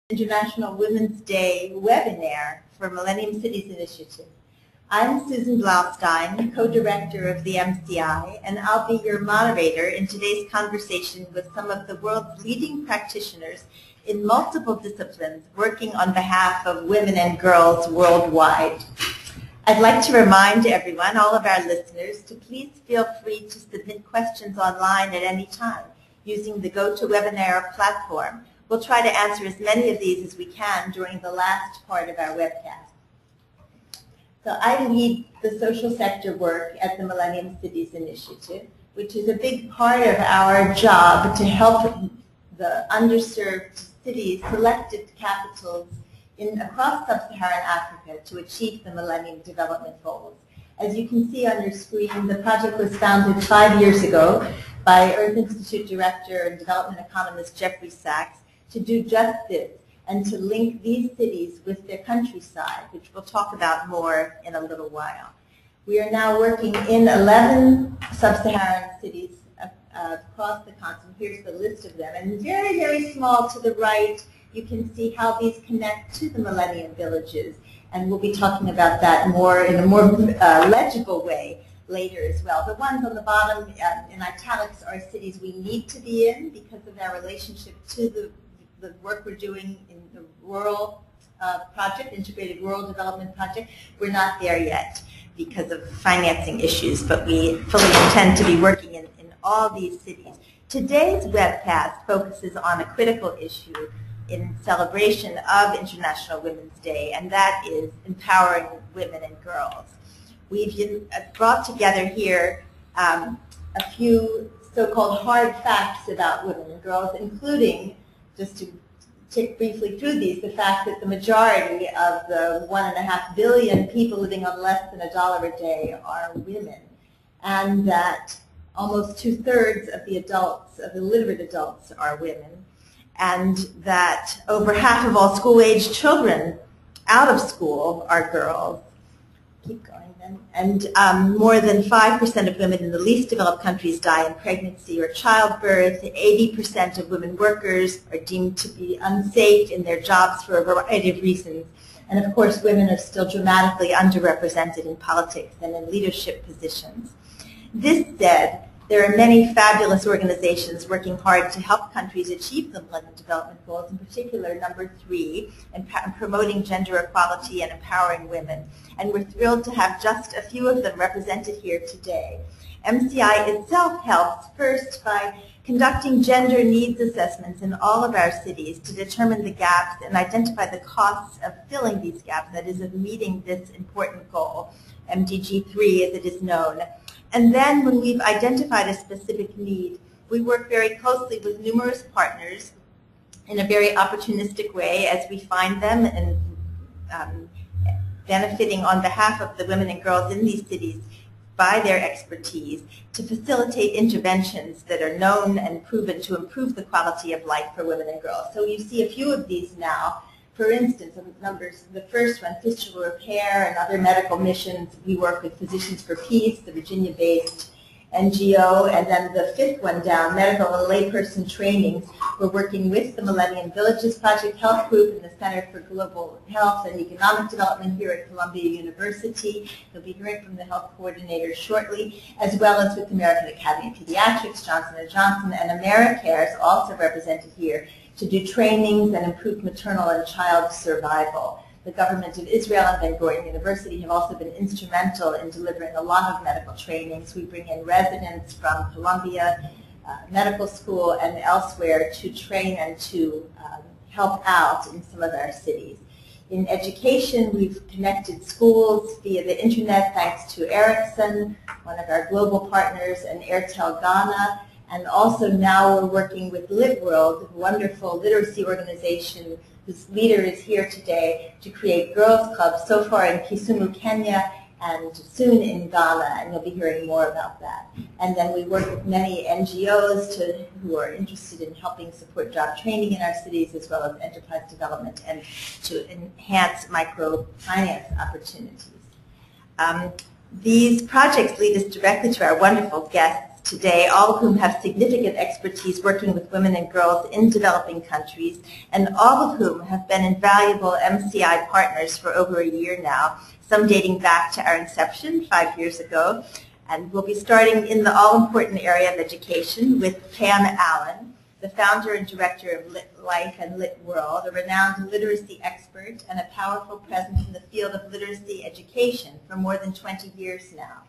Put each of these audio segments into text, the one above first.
International Women's Day webinar for Millennium Cities Initiative. I'm Susan Blaustein, co-director of the MCI, and I'll be your moderator in today's conversation with some of the world's leading practitioners in multiple disciplines working on behalf of women and girls worldwide. I'd like to remind everyone, all of our listeners, to please feel free to submit questions online at any time using the GoToWebinar platform. We'll try to answer as many of these as we can during the last part of our webcast. So I lead the social sector work at the Millennium Cities Initiative, which is a big part of our job to help the underserved cities, selected capitals across sub-Saharan Africa to achieve the Millennium Development Goals. As you can see on your screen, the project was founded 5 years ago by Earth Institute Director and Development Economist Jeffrey Sachs to do just this and to link these cities with their countryside, which we'll talk about more in a little while. We are now working in 11 sub-Saharan cities across the continent. Here's the list of them. And very, very small to the right, you can see how these connect to the Millennium Villages. And we'll be talking about that more in a more legible way later as well. The ones on the bottom in italics are cities we need to be in because of our relationship to the work we're doing in the rural project, Integrated Rural Development Project. We're not there yet because of financing issues, but we fully intend to be working in all these cities. Today's webcast focuses on a critical issue in celebration of International Women's Day, and that is empowering women and girls. We've brought together here a few so-called hard facts about women and girls, including, just to tick briefly through these, the fact that the majority of the 1.5 billion people living on less than $1 a day are women, and that almost 2/3 of the adults, of the literate adults, are women, and that over half of all school-age children out of school are girls. Keep going then. And more than 5% of women in the least developed countries die in pregnancy or childbirth. 80% of women workers are deemed to be unsafe in their jobs for a variety of reasons. And of course, women are still dramatically underrepresented in politics and in leadership positions. This said, there are many fabulous organizations working hard to help countries achieve the Millennium Development Goals, in particular number 3, in promoting gender equality and empowering women. And we're thrilled to have just a few of them represented here today. MCI itself helps first by conducting gender needs assessments in all of our cities to determine the gaps and identify the costs of filling these gaps, that is, of meeting this important goal, MDG 3 as it is known. And then when we've identified a specific need, we work very closely with numerous partners in a very opportunistic way as we find them and benefiting on behalf of the women and girls in these cities by their expertise to facilitate interventions that are known and proven to improve the quality of life for women and girls. So you see a few of these now. For instance, numbers, the first one, fistula repair and other medical missions. We work with Physicians for Peace, the Virginia-based NGO, and then the fifth one down, medical and layperson trainings. We're working with the Millennium Villages Project Health Group and the Center for Global Health and Economic Development here at Columbia University. You'll be hearing from the health coordinator shortly, as well as with the American Academy of Pediatrics, Johnson & Johnson, and AmeriCares, also represented here, to do trainings and improve maternal and child survival. The government of Israel and Ben Gurion University have also been instrumental in delivering a lot of medical trainings. We bring in residents from Columbia Medical School and elsewhere to train and to help out in some of our cities. In education, we've connected schools via the internet thanks to Ericsson, one of our global partners, and Airtel Ghana. And also now we're working with LitWorld, a wonderful literacy organization whose leader is here today, to create girls' clubs, so far in Kisumu, Kenya, and soon in Ghana, and you'll be hearing more about that. And then we work with many NGOs who are interested in helping support job training in our cities, as well as enterprise development and to enhance microfinance opportunities. These projects lead us directly to our wonderful guests panelists today, all of whom have significant expertise working with women and girls in developing countries, and all of whom have been invaluable MCI partners for over a year now, some dating back to our inception 5 years ago. And we'll be starting in the all-important area of education with Pam Allen, the founder and director of LitLife and LitWorld, a renowned literacy expert and a powerful presence in the field of literacy education for more than 20 years now.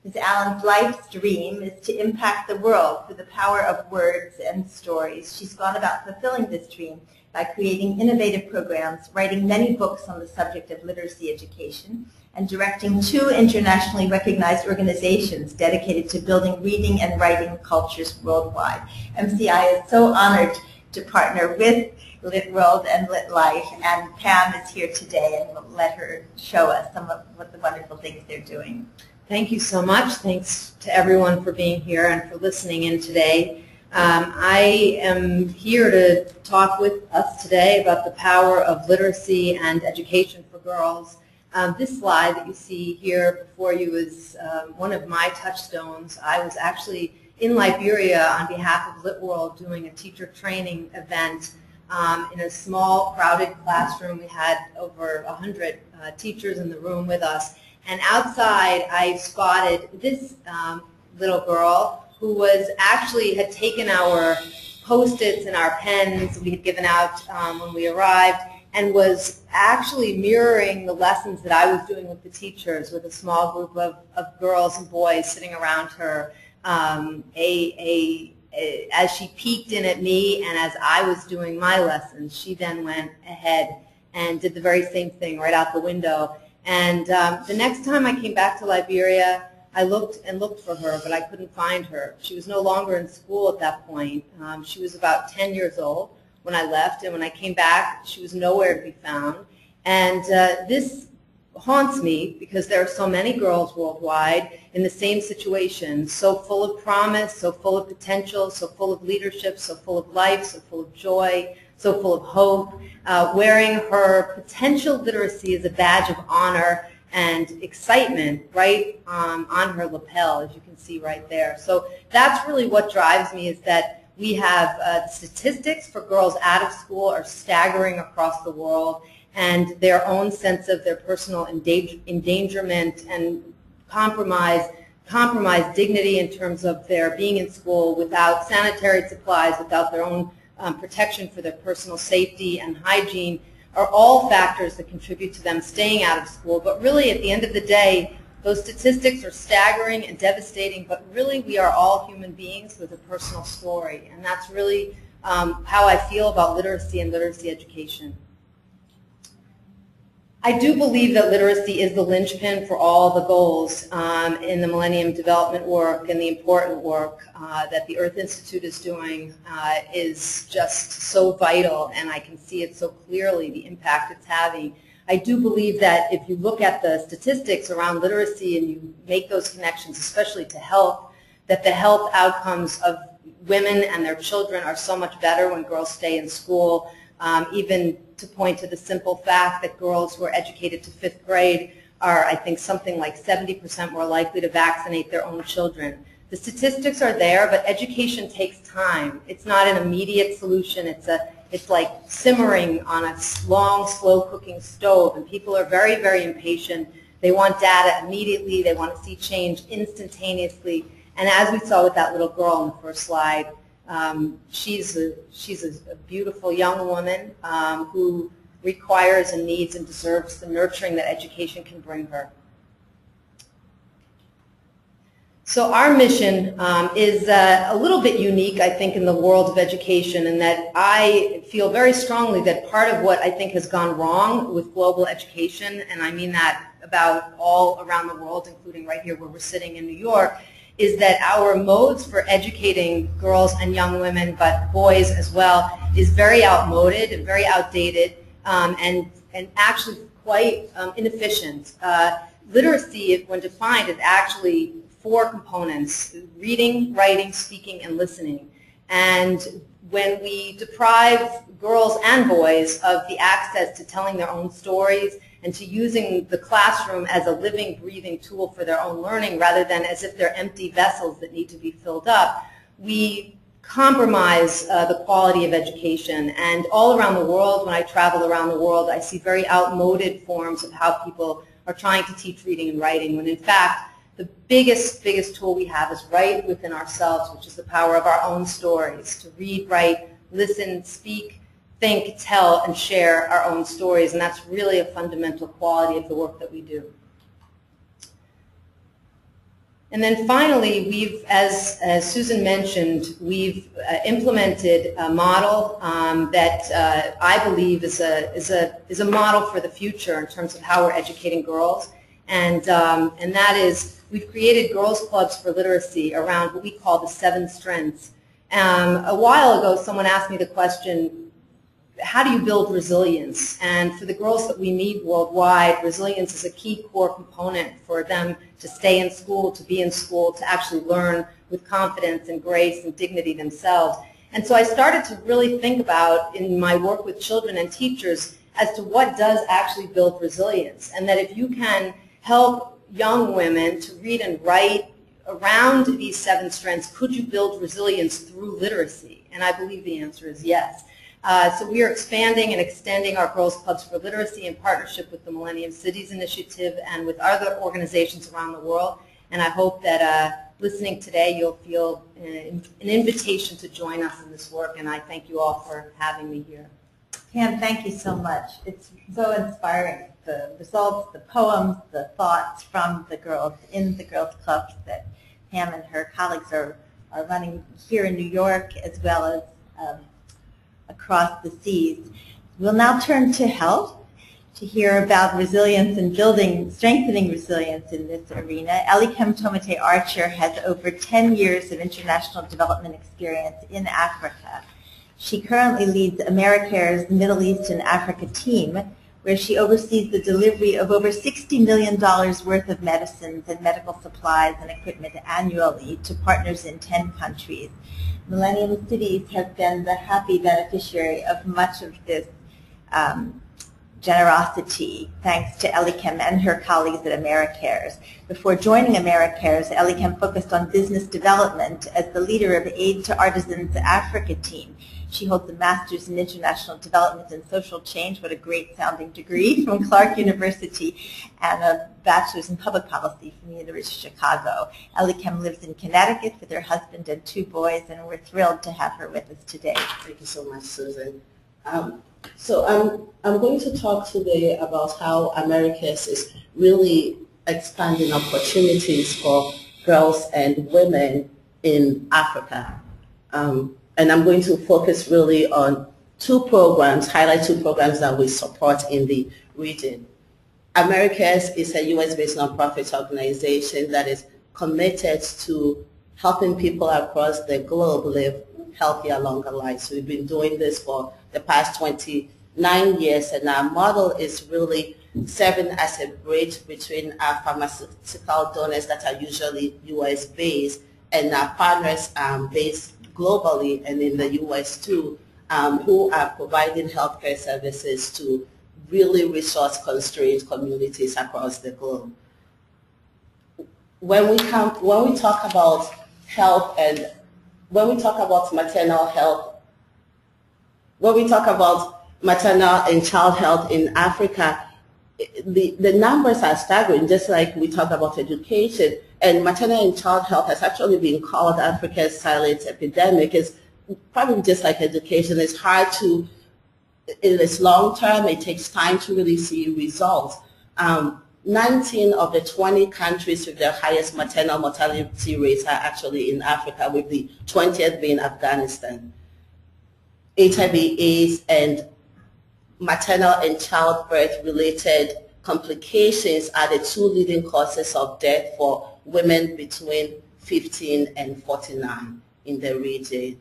Ms. Allen's life's dream is to impact the world through the power of words and stories. She's gone about fulfilling this dream by creating innovative programs, writing many books on the subject of literacy education, and directing 2 internationally recognized organizations dedicated to building reading and writing cultures worldwide. MCI is so honored to partner with LitWorld and LitLife, and Pam is here today, and we'll let her show us some of what the wonderful things they're doing. Thank you so much. Thanks to everyone for being here and for listening in today. I am here to talk with us today about the power of literacy and education for girls. This slide that you see here before you is one of my touchstones. I was actually in Liberia on behalf of LitWorld doing a teacher training event in a small, crowded classroom. We had over 100 teachers in the room with us. And outside, I spotted this little girl who was actually had taken our Post-its and our pens we had given out when we arrived, and was actually mirroring the lessons that I was doing with the teachers, with a small group of girls and boys sitting around her as she peeked in at me and as I was doing my lessons. She then went ahead and did the very same thing right out the window. And the next time I came back to Liberia, I looked and looked for her, but I couldn't find her. She was no longer in school at that point. She was about 10 years old when I left, and when I came back, she was nowhere to be found. And this haunts me because there are so many girls worldwide in the same situation, so full of promise, so full of potential, so full of leadership, so full of life, so full of joy, so full of hope, wearing her potential literacy as a badge of honor and excitement right on her lapel, as you can see right there. So that's really what drives me, is that we have statistics for girls out of school are staggering across the world, and their own sense of their personal endangerment and compromised dignity in terms of their being in school without sanitary supplies, without their own protection for their personal safety and hygiene, are all factors that contribute to them staying out of school. But really, at the end of the day, those statistics are staggering and devastating, but really we are all human beings with a personal story. And that's really how I feel about literacy and literacy education. I do believe that literacy is the linchpin for all the goals in the Millennium Development work, and the important work that the Earth Institute is doing is just so vital, and I can see it so clearly, the impact it's having. I do believe that if you look at the statistics around literacy and you make those connections, especially to health, that the health outcomes of women and their children are so much better when girls stay in school. Even to point to the simple fact that girls who are educated to 5th grade are, I think, something like 70% more likely to vaccinate their own children. The statistics are there, but education takes time. It's not an immediate solution. It's like simmering on a long, slow-cooking stove, and people are very, very impatient. They want data immediately. They want to see change instantaneously. And as we saw with that little girl in the first slide, she's a beautiful young woman who requires and needs and deserves the nurturing that education can bring her. So our mission is a little bit unique, I think, in the world of education, in that I feel very strongly that part of what I think has gone wrong with global education, and I mean that about all around the world, including right here where we're sitting in New York, is that our modes for educating girls and young women, but boys as well, is very outmoded and very outdated, and actually quite inefficient. Literacy, when defined, is actually 4 components: reading, writing, speaking, and listening. And when we deprive girls and boys of the access to telling their own stories and to using the classroom as a living, breathing tool for their own learning rather than as if they're empty vessels that need to be filled up, we compromise the quality of education. And all around the world, when I travel around the world, I see very outmoded forms of how people are trying to teach reading and writing, when in fact the biggest tool we have is right within ourselves, which is the power of our own stories, to read, write, listen, speak, think, tell, and share our own stories. And that's really a fundamental quality of the work that we do. And then finally, we've, as Susan mentioned, we've implemented a model that I believe is a model for the future in terms of how we're educating girls. And that is, we've created girls' clubs for literacy around what we call the 7 strengths. A while ago, someone asked me the question, how do you build resilience? And for the girls that we meet worldwide, resilience is a key core component for them to stay in school, to be in school, to actually learn with confidence and grace and dignity themselves. And so I started to really think about, in my work with children and teachers, as to what does actually build resilience. And that if you can help young women to read and write around these 7 strengths, could you build resilience through literacy? And I believe the answer is yes. So we are expanding and extending our Girls Clubs for Literacy in partnership with the Millennium Cities Initiative and with other organizations around the world. And I hope that listening today you'll feel an invitation to join us in this work. And I thank you all for having me here. Pam, thank you so much. It's so inspiring, the results, the poems, the thoughts from the girls in the Girls Clubs that Pam and her colleagues are running here in New York as well as across the seas. We'll now turn to health to hear about resilience and strengthening resilience in this arena. Elikem Tomite Archer has over 10 years of international development experience in Africa. She currently leads AmeriCares' Middle East and Africa team, where she oversees the delivery of over $60 million worth of medicines and medical supplies and equipment annually to partners in 10 countries. Millennium Cities has been the happy beneficiary of much of this generosity, thanks to Elikem and her colleagues at AmeriCares. Before joining AmeriCares, Elikem focused on business development as the leader of Aid to Artisans Africa team. She holds a Master's in International Development and Social Change, what a great sounding degree, from Clark University, and a Bachelor's in Public Policy from the University of Chicago. Elikem lives in Connecticut with her husband and 2 boys, and we're thrilled to have her with us today. Thank you so much, Susan. So I'm going to talk today about how AmeriCares is really expanding opportunities for girls and women in Africa. And I'm going to focus really on 2 programs, highlight 2 programs that we support in the region. AmeriCares is a US-based nonprofit organization that is committed to helping people across the globe live healthier, longer lives. We've been doing this for the past 29 years, and our model is really serving as a bridge between our pharmaceutical donors that are usually US-based and our partners based globally and in the US too, who are providing healthcare services to really resource-constrained communities across the globe. When we talk about health and when we talk about maternal health, when we talk about maternal and child health in Africa, the numbers are staggering, just like we talk about education. And maternal and child health has actually been called Africa's silent epidemic. It's probably just like education. It's hard to, it's long term, it takes time to really see results. 19 of the 20 countries with the highest maternal mortality rates are actually in Africa, with the 20th being Afghanistan. HIV, AIDS, and maternal and childbirth related complications are the 2 leading causes of death for women between 15 and 49 in the region.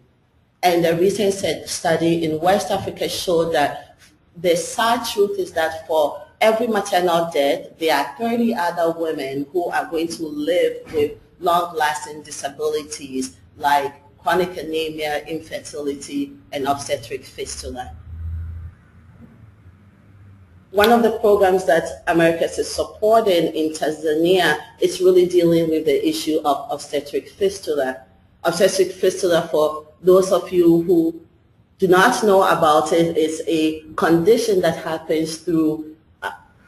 And the recent study in West Africa showed that the sad truth is that for every maternal death, there are 30 other women who are going to live with long-lasting disabilities like chronic anemia, infertility, and obstetric fistula. one of the programs that AmeriCares is supporting in Tanzania is really dealing with the issue of obstetric fistula. Obstetric fistula, for those of you who do not know about it, is a condition that happens through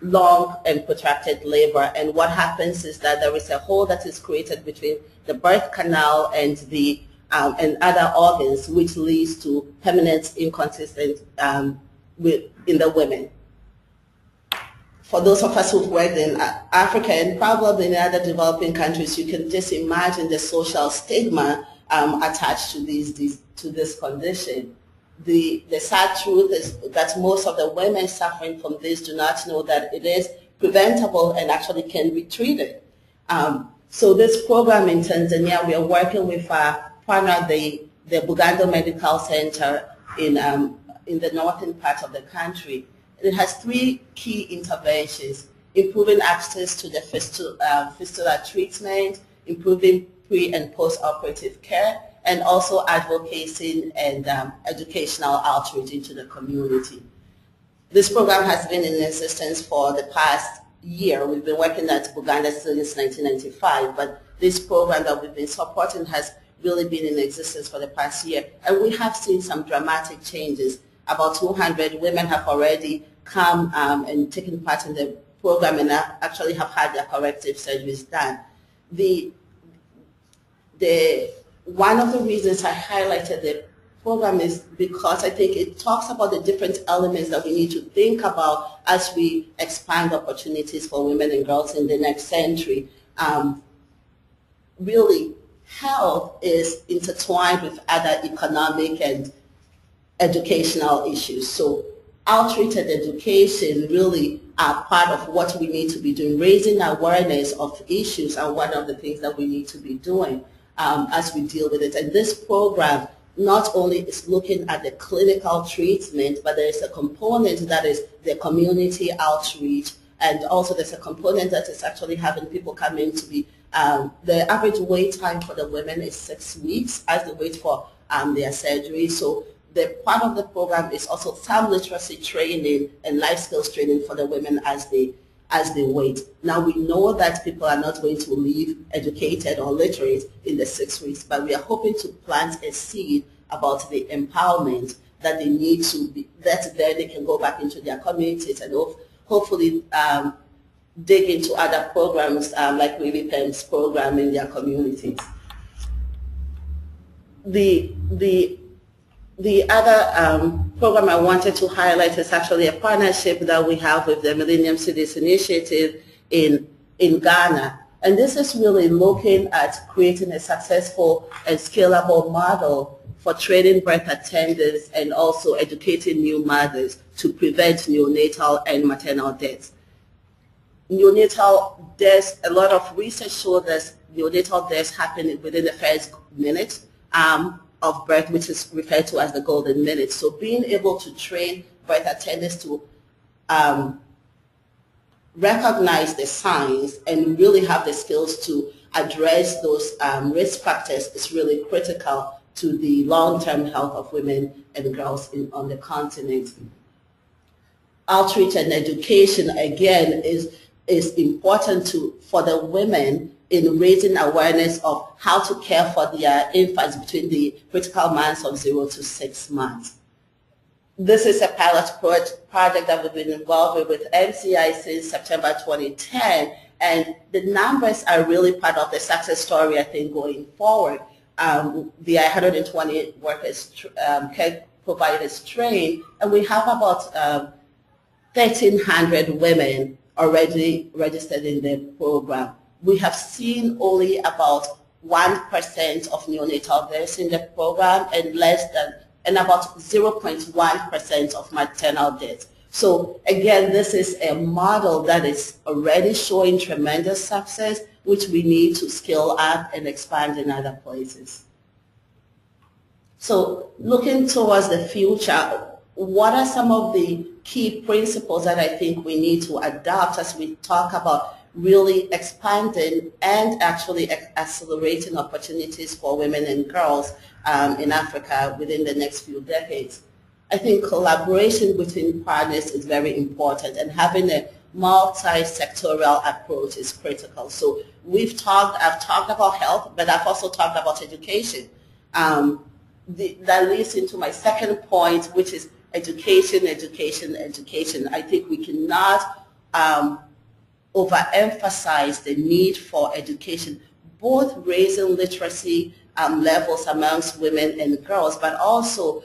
long and protracted labor. And what happens is that there is a hole that is created between the birth canal and the and other organs, which leads to permanent incontinence in the women. For those of us who've worked in Africa and probably in other developing countries, you can just imagine the social stigma attached to this condition. The sad truth is that most of the women suffering from this do not know that it is preventable and actually can be treated. So this program in Tanzania, we are working with our partner, the Bugando Medical Center in the northern part of the country. It has three key interventions: improving access to the fistula treatment, improving pre- and post-operative care, and also advocacy and educational outreach into the community. This program has been in existence for the past year. We've been working at Buganda since 1995, but this program that we've been supporting has really been in existence for the past year. And we have seen some dramatic changes. About 200 women have already come and taken part in the program and actually have had their corrective surgeries done. One of the reasons I highlighted the program is because I think it talks about the different elements that we need to think about as we expand opportunities for women and girls in the next century. Really, health is intertwined with other economic and educational issues. So outreach and education really are part of what we need to be doing. Raising awareness of issues are one of the things that we need to be doing as we deal with it. And this program not only is looking at the clinical treatment, but there is a component that is the community outreach, and also there's a component that is actually having people come in to be, the average wait time for the women is 6 weeks as they wait for their surgery. So the part of the program is also some literacy training and life skills training for the women as they wait. Now we know that people are not going to leave educated or literate in the 6 weeks, but we are hoping to plant a seed about the empowerment that they need to be, that then they can go back into their communities and hopefully dig into other programs like Baby Pam's program in their communities. The other program I wanted to highlight is actually a partnership that we have with the Millennium Cities Initiative in Ghana. And this is really looking at creating a successful and scalable model for training birth attendants and also educating new mothers to prevent neonatal and maternal deaths. Neonatal deaths, a lot of research shows that neonatal deaths happen within the first minute of birth, which is referred to as the golden minute. So being able to train birth attendants to recognize the signs and really have the skills to address those risk factors is really critical to the long-term health of women and girls on the continent. Outreach and education, again, is important for the women in raising awareness of how to care for their infants between the critical months of 0 to 6 months. This is a pilot project that we've been involved with MCI since September 2010, and the numbers are really part of the success story, I think, going forward. The 120 workers, care providers trained, and we have about 1,300 women already registered in the program. We have seen only about 1% of neonatal deaths in the program and about 0.1% of maternal deaths. So again, this is a model that is already showing tremendous success, which we need to scale up and expand in other places. So looking towards the future, what are some of the key principles that I think we need to adopt as we talk about really expanding and actually accelerating opportunities for women and girls in Africa within the next few decades? I think collaboration between partners is very important, and having a multi-sectoral approach is critical. So I've talked about health, but I've also talked about education. That leads into my second point, which is education, education, education. I think we cannot overemphasize the need for education, both raising literacy levels amongst women and girls, but also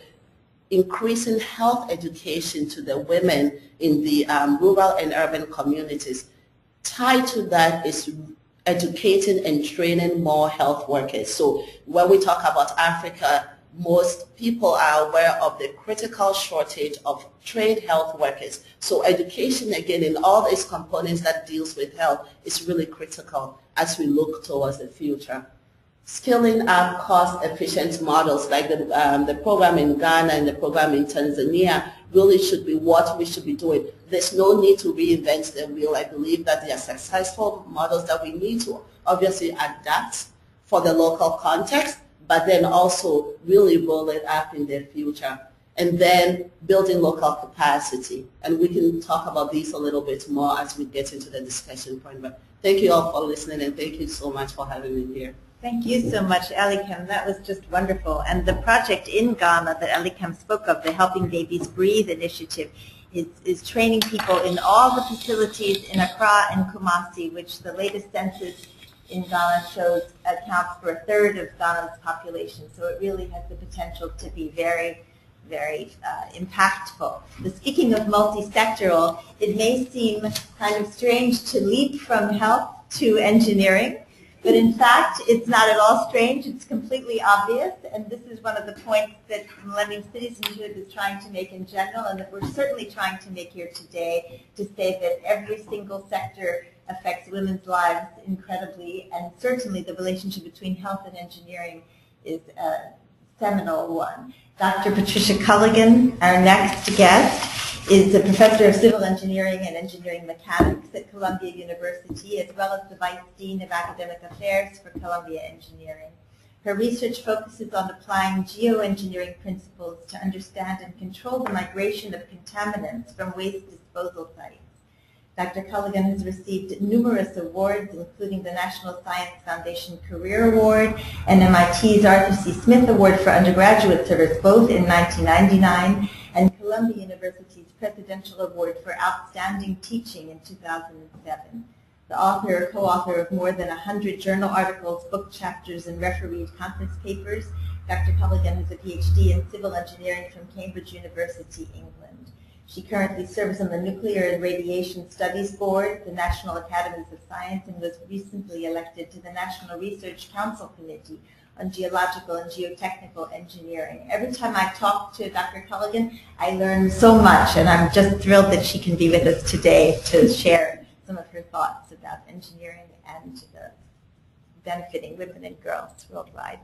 increasing health education to the women in the rural and urban communities. Tied to that is educating and training more health workers. So when we talk about Africa, most people are aware of the critical shortage of trained health workers. So education, again, in all these components that deals with health is really critical as we look towards the future. Skilling up cost-efficient models like the program in Ghana and the program in Tanzania really should be what we should be doing. There's no need to reinvent the wheel. I believe that they are successful models that we need to obviously adapt for the local context, but then also really roll it up in the future. And then building local capacity. And we can talk about these a little bit more as we get into the discussion point. But thank you all for listening, and thank you so much for having me here. Thank you so much, Elikem. That was just wonderful. And the project in Ghana that Elikem spoke of, the Helping Babies Breathe initiative, is training people in all the facilities in Accra and Kumasi, which the latest census in Ghana shows accounts for 1/3 of Ghana's population. So it really has the potential to be very, very impactful. But speaking of multi-sectoral, it may seem kind of strange to leap from health to engineering, but in fact, it's not at all strange. It's completely obvious, and this is one of the points that Millennium Cities Initiative is trying to make in general, and that we're certainly trying to make here today, to say that every single sector affects women's lives incredibly, and certainly the relationship between health and engineering is a seminal one. Dr. Patricia Culligan, our next guest, is a professor of civil engineering and engineering mechanics at Columbia University, as well as the Vice Dean of Academic Affairs for Columbia Engineering. Her research focuses on applying geoengineering principles to understand and control the migration of contaminants from waste disposal sites. Dr. Culligan has received numerous awards, including the National Science Foundation Career Award and MIT's Arthur C. Smith Award for Undergraduate Service, both in 1999, and Columbia University's Presidential Award for Outstanding Teaching in 2007. The author or co-author of more than 100 journal articles, book chapters, and refereed conference papers, Dr. Culligan has a PhD in civil engineering from Cambridge University, England. She currently serves on the Nuclear and Radiation Studies Board, the National Academies of Science, and was recently elected to the National Research Council Committee on Geological and Geotechnical Engineering. Every time I talk to Dr. Culligan, I learn so much, and I'm just thrilled that she can be with us today to share some of her thoughts about engineering and benefiting women and girls worldwide.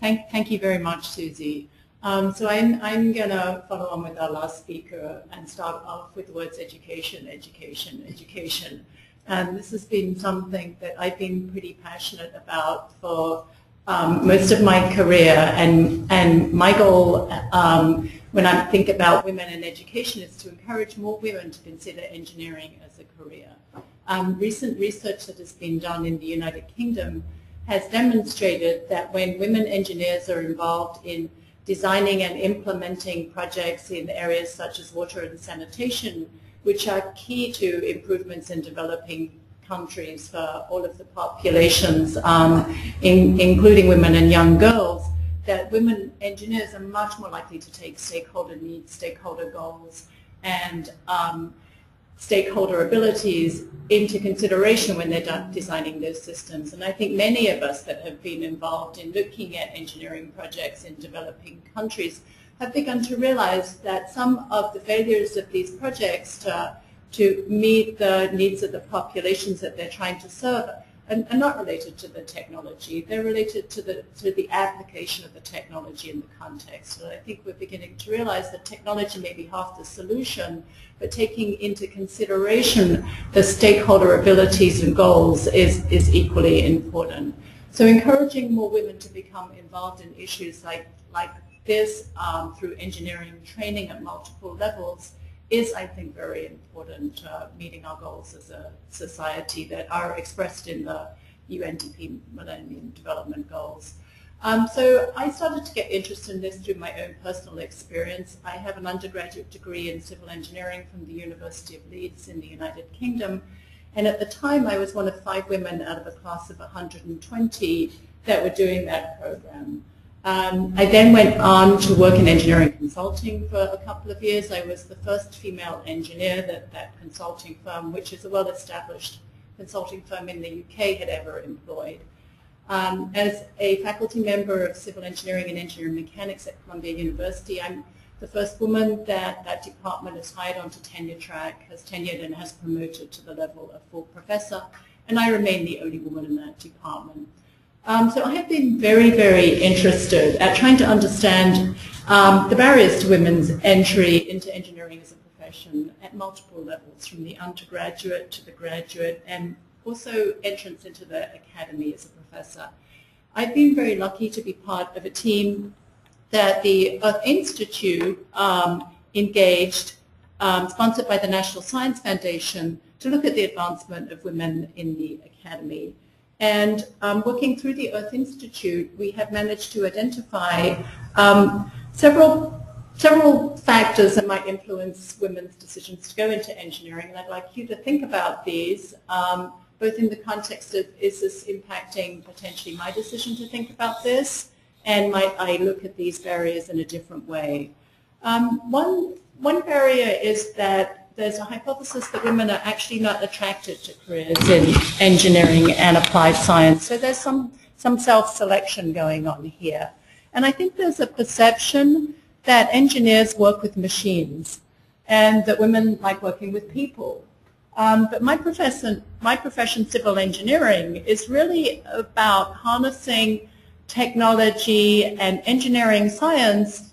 Thank you very much, Susie. So I'm going to follow on with our last speaker and start off with the words education, education, education. And this has been something that I've been pretty passionate about for most of my career. And my goal when I think about women in education is to encourage more women to consider engineering as a career. Recent research that has been done in the United Kingdom has demonstrated that when women engineers are involved in designing and implementing projects in areas such as water and sanitation, which are key to improvements in developing countries for all of the populations, including women and young girls, that women engineers are much more likely to take stakeholder needs, stakeholder goals, and stakeholder abilities into consideration when they're designing those systems. And I think many of us that have been involved in looking at engineering projects in developing countries have begun to realize that some of the failures of these projects to meet the needs of the populations that they're trying to serve are not related to the technology. They're related to the application of the technology in the context. So I think we're beginning to realize that technology may be half the solution, but taking into consideration the stakeholder abilities and goals is equally important. So encouraging more women to become involved in issues like this through engineering training at multiple levels is, I think, very important, meeting our goals as a society that are expressed in the UNDP Millennium Development Goals. So I started to get interested in this through my own personal experience. I have an undergraduate degree in civil engineering from the University of Leeds in the United Kingdom, and at the time I was one of 5 women out of a class of 120 that were doing that program. I then went on to work in engineering consulting for a couple of years. I was the first female engineer that that consulting firm, which is a well-established consulting firm in the UK, had ever employed. As a faculty member of civil engineering and engineering mechanics at Columbia University, I'm the first woman that that department has hired onto tenure track, has tenured and has promoted to the level of full professor, and I remain the only woman in that department. So I have been very, very interested at trying to understand the barriers to women's entry into engineering as a profession at multiple levels, from the undergraduate to the graduate, and also entrance into the academy as a professor. I've been very lucky to be part of a team that the Earth Institute engaged, sponsored by the National Science Foundation, to look at the advancement of women in the academy. And working through the Earth Institute, we have managed to identify several factors that might influence women's decisions to go into engineering. And I'd like you to think about these, both in the context of, is this impacting potentially my decision to think about this? And might I look at these barriers in a different way? One barrier is that there's a hypothesis that women are actually not attracted to careers in engineering and applied science. So there's some self-selection going on here. And I think there's a perception that engineers work with machines and that women like working with people. But my profession, civil engineering, is really about harnessing technology and engineering science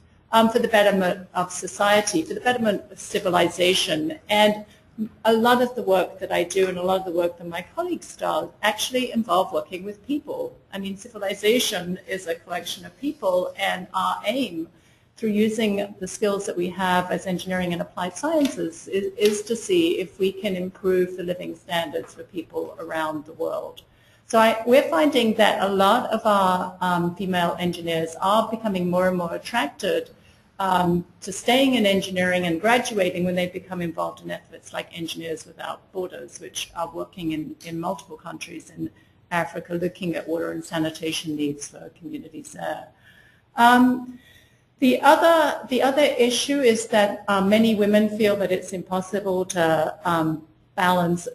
for the betterment of society, for the betterment of civilization. And a lot of the work that I do and a lot of the work that my colleagues do actually involve working with people. I mean, civilization is a collection of people, and our aim through using the skills that we have as engineering and applied sciences is to see if we can improve the living standards for people around the world. So we're finding that a lot of our female engineers are becoming more and more attracted to staying in engineering and graduating when they become involved in efforts like Engineers Without Borders, which are working in multiple countries in Africa, looking at water and sanitation needs for communities there. The other issue is that many women feel that it's impossible to balance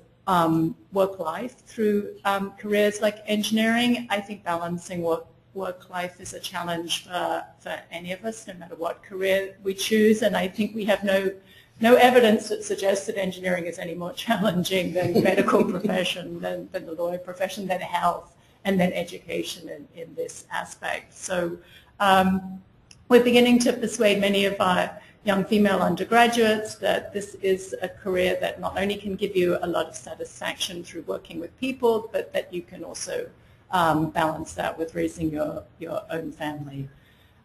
work-life through careers like engineering. I think balancing work-life is a challenge for any of us, no matter what career we choose, and I think we have no evidence that suggests that engineering is any more challenging than the medical profession, than the lawyer profession, than health, and then education in this aspect. So we're beginning to persuade many of our young female undergraduates that this is a career that not only can give you a lot of satisfaction through working with people, but that you can also balance that with raising your own family.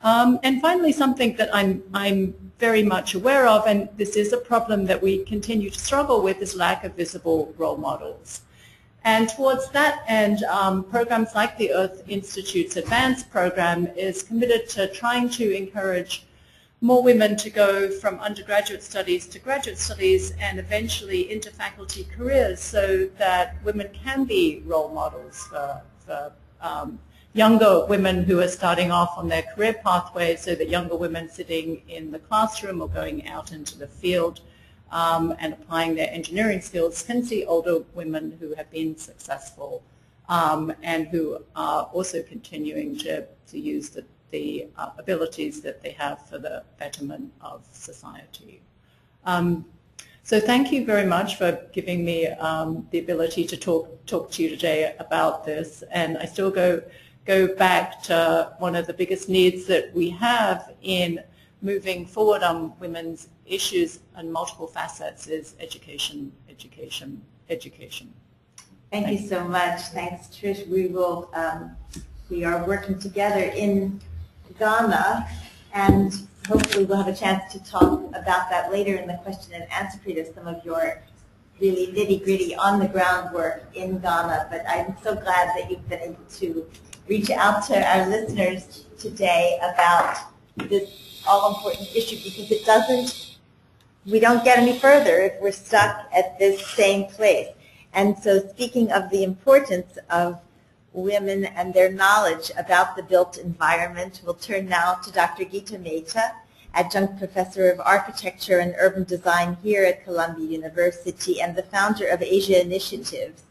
And finally, something that I'm very much aware of, and this is a problem that we continue to struggle with, is lack of visible role models. And towards that end, programs like the Earth Institute's Advanced program is committed to trying to encourage more women to go from undergraduate studies to graduate studies and eventually into faculty careers, so that women can be role models for younger women who are starting off on their career pathway, so that younger women sitting in the classroom or going out into the field and applying their engineering skills can see older women who have been successful and who are also continuing to use the abilities that they have for the betterment of society. So thank you very much for giving me the ability to talk to you today about this. And I still go back to one of the biggest needs that we have in moving forward on women's issues and multiple facets is education, education, education. Thank you so much. Thanks, Trish. We are working together in Ghana And hopefully we'll have a chance to talk about that later in the question and answer period of some of your really nitty-gritty on-the-ground work in Ghana. But I'm so glad that you've been able to reach out to our listeners today about this all-important issue, because we don't get any further if we're stuck at this same place. And so speaking of the importance of women and their knowledge about the built environment, we'll turn now to Dr. Geeta Mehta, Adjunct Professor of Architecture and Urban Design here at Columbia University and the founder of Asia Initiative,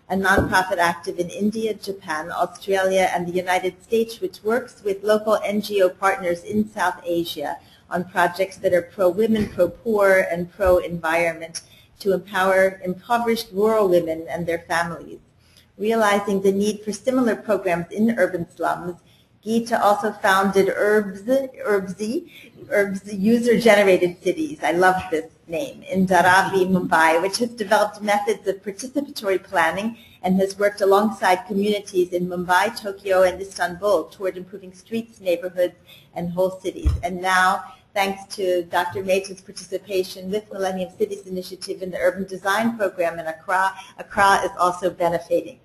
a nonprofit active in India, Japan, Australia, and the United States, which works with local NGO partners in South Asia on projects that are pro-women, pro-poor, and pro-environment to empower impoverished rural women and their families. Realizing the need for similar programs in urban slums, Geeta also founded URBSI, User-Generated Cities, I love this name, in Dharavi, Mumbai, which has developed methods of participatory planning and has worked alongside communities in Mumbai, Tokyo, and Istanbul toward improving streets, neighborhoods, and whole cities. And now, thanks to Dr. Mehta's participation with Millennium Cities Initiative in the Urban Design Program in Accra, Accra is also benefiting,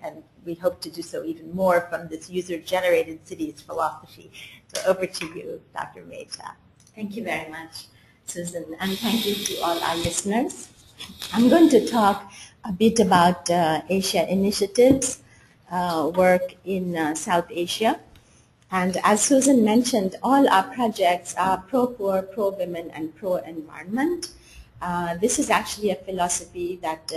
and we hope to do so even more from this user-generated cities philosophy. So over to you, Dr. Mehta. Thank you very much, Susan, and thank you to all our listeners. I'm going to talk a bit about Asia Initiative's work in South Asia. And as Susan mentioned, all our projects are pro-poor, pro-women, and pro-environment. This is actually a philosophy that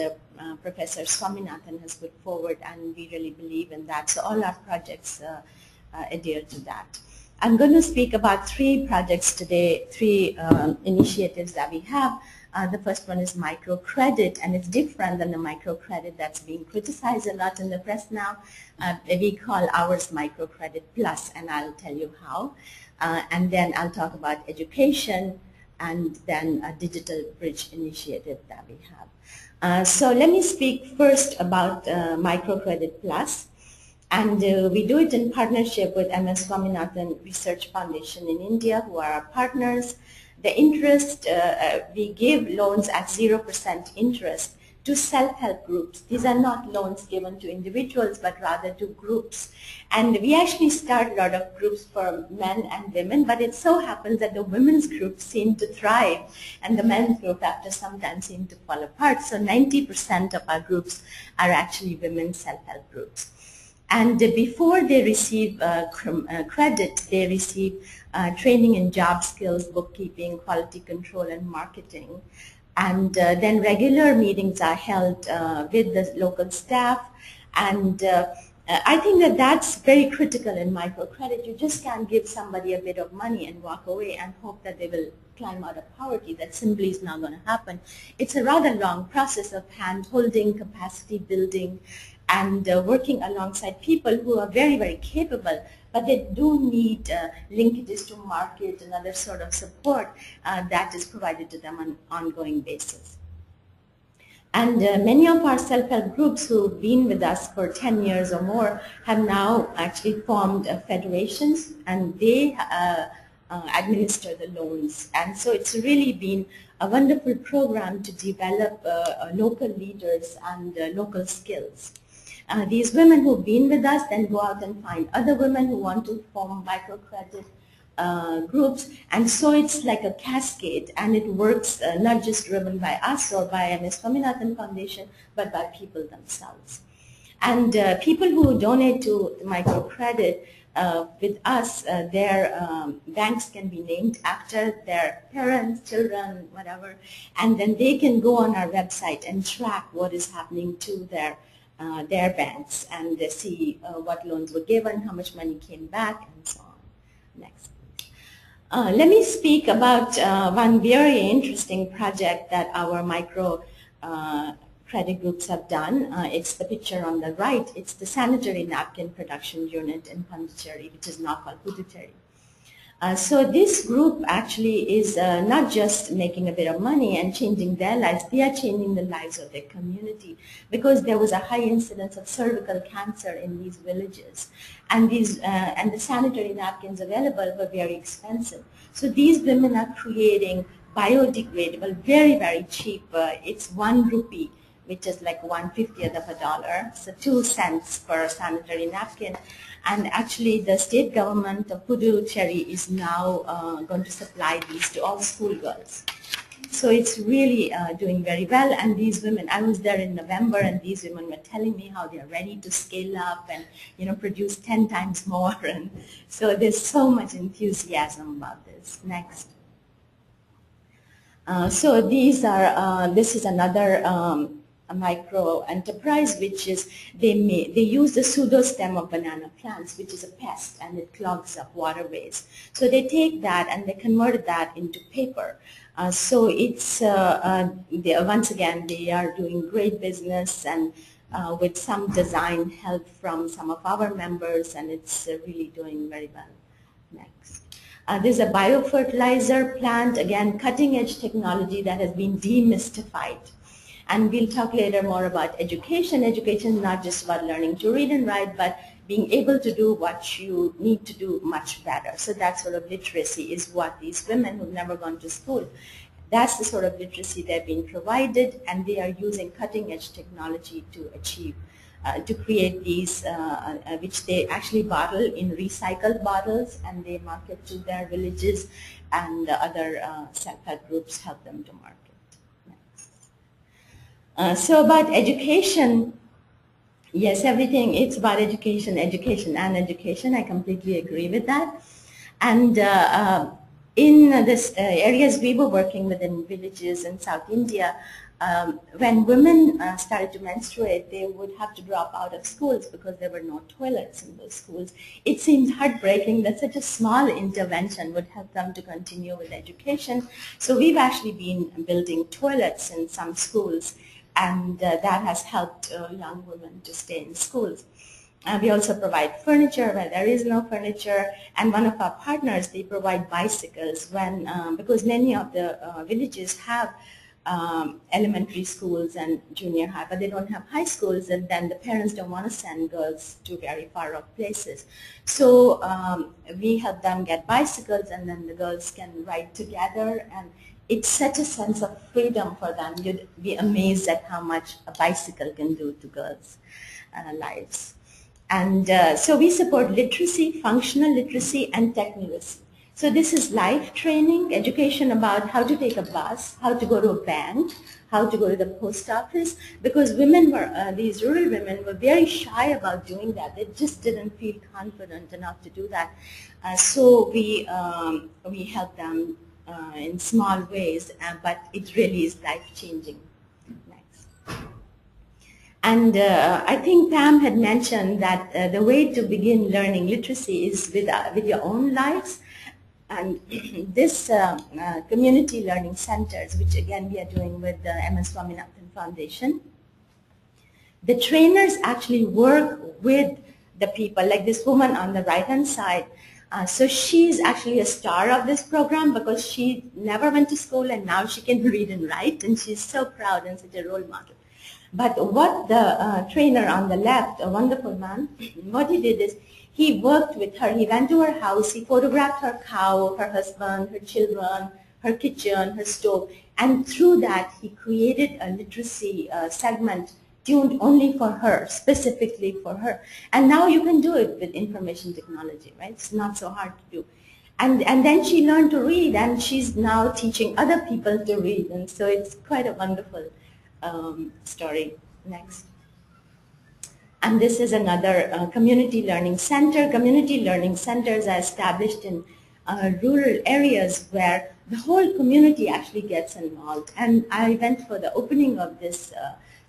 Professor Swaminathan has put forward, and we really believe in that. So all our projects adhere to that. I'm going to speak about three projects today, three initiatives that we have. The first one is microcredit, and it's different than the microcredit that's being criticized a lot in the press now. We call ours Microcredit Plus, and I'll tell you how. And then I'll talk about education, and then a digital bridge initiative that we have. So let me speak first about Microcredit Plus. And we do it in partnership with MS Swaminathan Research Foundation in India, who are our partners. The interest, we give loans at 0% interest to self-help groups. These are not loans given to individuals, but rather to groups. And we actually start a lot of groups for men and women, but it so happens that the women's groups seem to thrive, and the men's group after some time seem to fall apart. So 90% of our groups are actually women's self-help groups. And before they receive credit, they receive training in job skills, bookkeeping, quality control, and marketing. And then regular meetings are held with the local staff. And I think that that's very critical in microcredit. You just can't give somebody a bit of money and walk away and hope that they will climb out of poverty. That simply is not going to happen. It's a rather long process of hand-holding, capacity building, and working alongside people who are very, very capable, but they do need linkages to market and other sort of support that is provided to them on an ongoing basis. And many of our self-help groups who've been with us for 10 years or more have now actually formed federations, and they administer the loans. And so it's really been a wonderful program to develop local leaders and local skills. These women who've been with us then go out and find other women who want to form microcredit groups, and so it's like a cascade, and it works not just driven by us or by MS Swaminathan Foundation, but by people themselves. And people who donate to microcredit with us, their banks can be named after their parents, children, whatever, and then they can go on our website and track what is happening to their banks, and they see what loans were given, how much money came back, and so on. Next. Let me speak about one very interesting project that our micro credit groups have done. It's the picture on the right. It's the sanitary napkin production unit in Pondicherry, which is now called Puducherry. So this group actually is not just making a bit of money and changing their lives, they are changing the lives of their community, because there was a high incidence of cervical cancer in these villages, and the sanitary napkins available were very expensive. So these women are creating biodegradable, very, very cheap. It's 1 rupee, which is like 1/50th of a dollar, so 2 cents per sanitary napkin. And actually the state government of Puducherry is now going to supply these to all schoolgirls. So it's really doing very well. And these women, I was there in November, and these women were telling me how they're ready to scale up and, you know, produce 10 times more. And so there's so much enthusiasm about this. Next. So these are, this is another a micro enterprise, which is they use the pseudostem of banana plants, which is a pest, and it clogs up waterways. So they take that and they convert that into paper. So it's once again they are doing great business, and with some design help from some of our members, and it's really doing very well. Next. There's a biofertilizer plant, again cutting edge technology that has been demystified. And we'll talk later more about education. Education is not just about learning to read and write, but being able to do what you need to do much better. So that sort of literacy is what these women who've never gone to school, that's the sort of literacy they're being provided, and they are using cutting edge technology to achieve, to create these, which they actually bottle in recycled bottles, and they market to their villages, and other self-help groups help them to market. So about education, yes, everything, it's about education, education, and education. I completely agree with that. And in this areas we were working with in villages in South India, when women started to menstruate, they would have to drop out of schools because there were no toilets in those schools. It seemed heartbreaking that such a small intervention would help them to continue with education. So we've actually been building toilets in some schools, and that has helped young women to stay in schools. We also provide furniture where there is no furniture, and one of our partners, they provide bicycles when, because many of the villages have elementary schools and junior high, but they don't have high schools, and then the parents don't want to send girls to very far off places. So we help them get bicycles, and then the girls can ride together, and it's such a sense of freedom for them. You'd be amazed at how much a bicycle can do to girls' lives. And so we support literacy, functional literacy, and technolacy. So this is life training, education about how to take a bus, how to go to a bank, how to go to the post office, because women were, these rural women were very shy about doing that. They just didn't feel confident enough to do that. So we help them in small ways, but it really is life-changing. Next. And I think Pam had mentioned that the way to begin learning literacy is with your own lives. And this community learning centers, which again we are doing with the MS Swaminathan Foundation, the trainers actually work with the people, like this woman on the right-hand side. So she's actually a star of this program because she never went to school and now she can read and write, and she's so proud and such a role model. But what the trainer on the left, a wonderful man, what he did is he worked with her. He went to her house, he photographed her cow, her husband, her children, her kitchen, her stove, and through that he created a literacy segment tuned only for her, specifically for her. And now you can do it with information technology, right? It's not so hard to do. And then she learned to read, and she's now teaching other people to read, and so it's quite a wonderful story. Next. And this is another community learning center. Community learning centers are established in rural areas where the whole community actually gets involved. And I went for the opening of this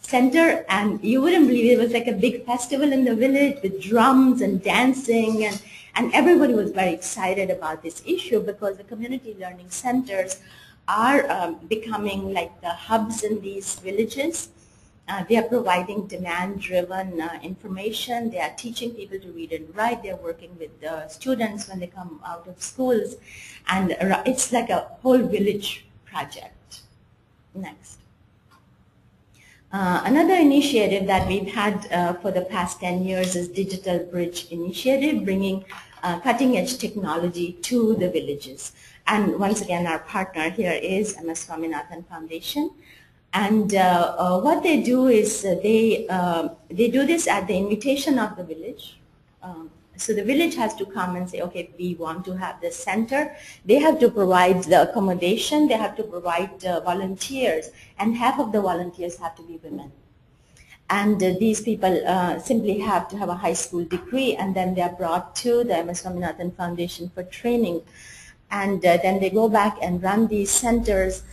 center, and you wouldn't believe it was like a big festival in the village with drums and dancing, and everybody was very excited about this issue because the community learning centers are becoming like the hubs in these villages. They are providing demand-driven information. They are teaching people to read and write. They are working with students when they come out of schools. And it's like a whole village project. Next. Another initiative that we've had for the past 10 years is Digital Bridge Initiative, bringing cutting-edge technology to the villages. And once again, our partner here is MS Swaminathan Foundation. And what they do is they do this at the invitation of the village. So the village has to come and say, okay, we want to have this center. They have to provide the accommodation. They have to provide volunteers. And half of the volunteers have to be women. And these people simply have to have a high school degree, and then they are brought to the MS Swaminathan Foundation for training. And then they go back and run these centers,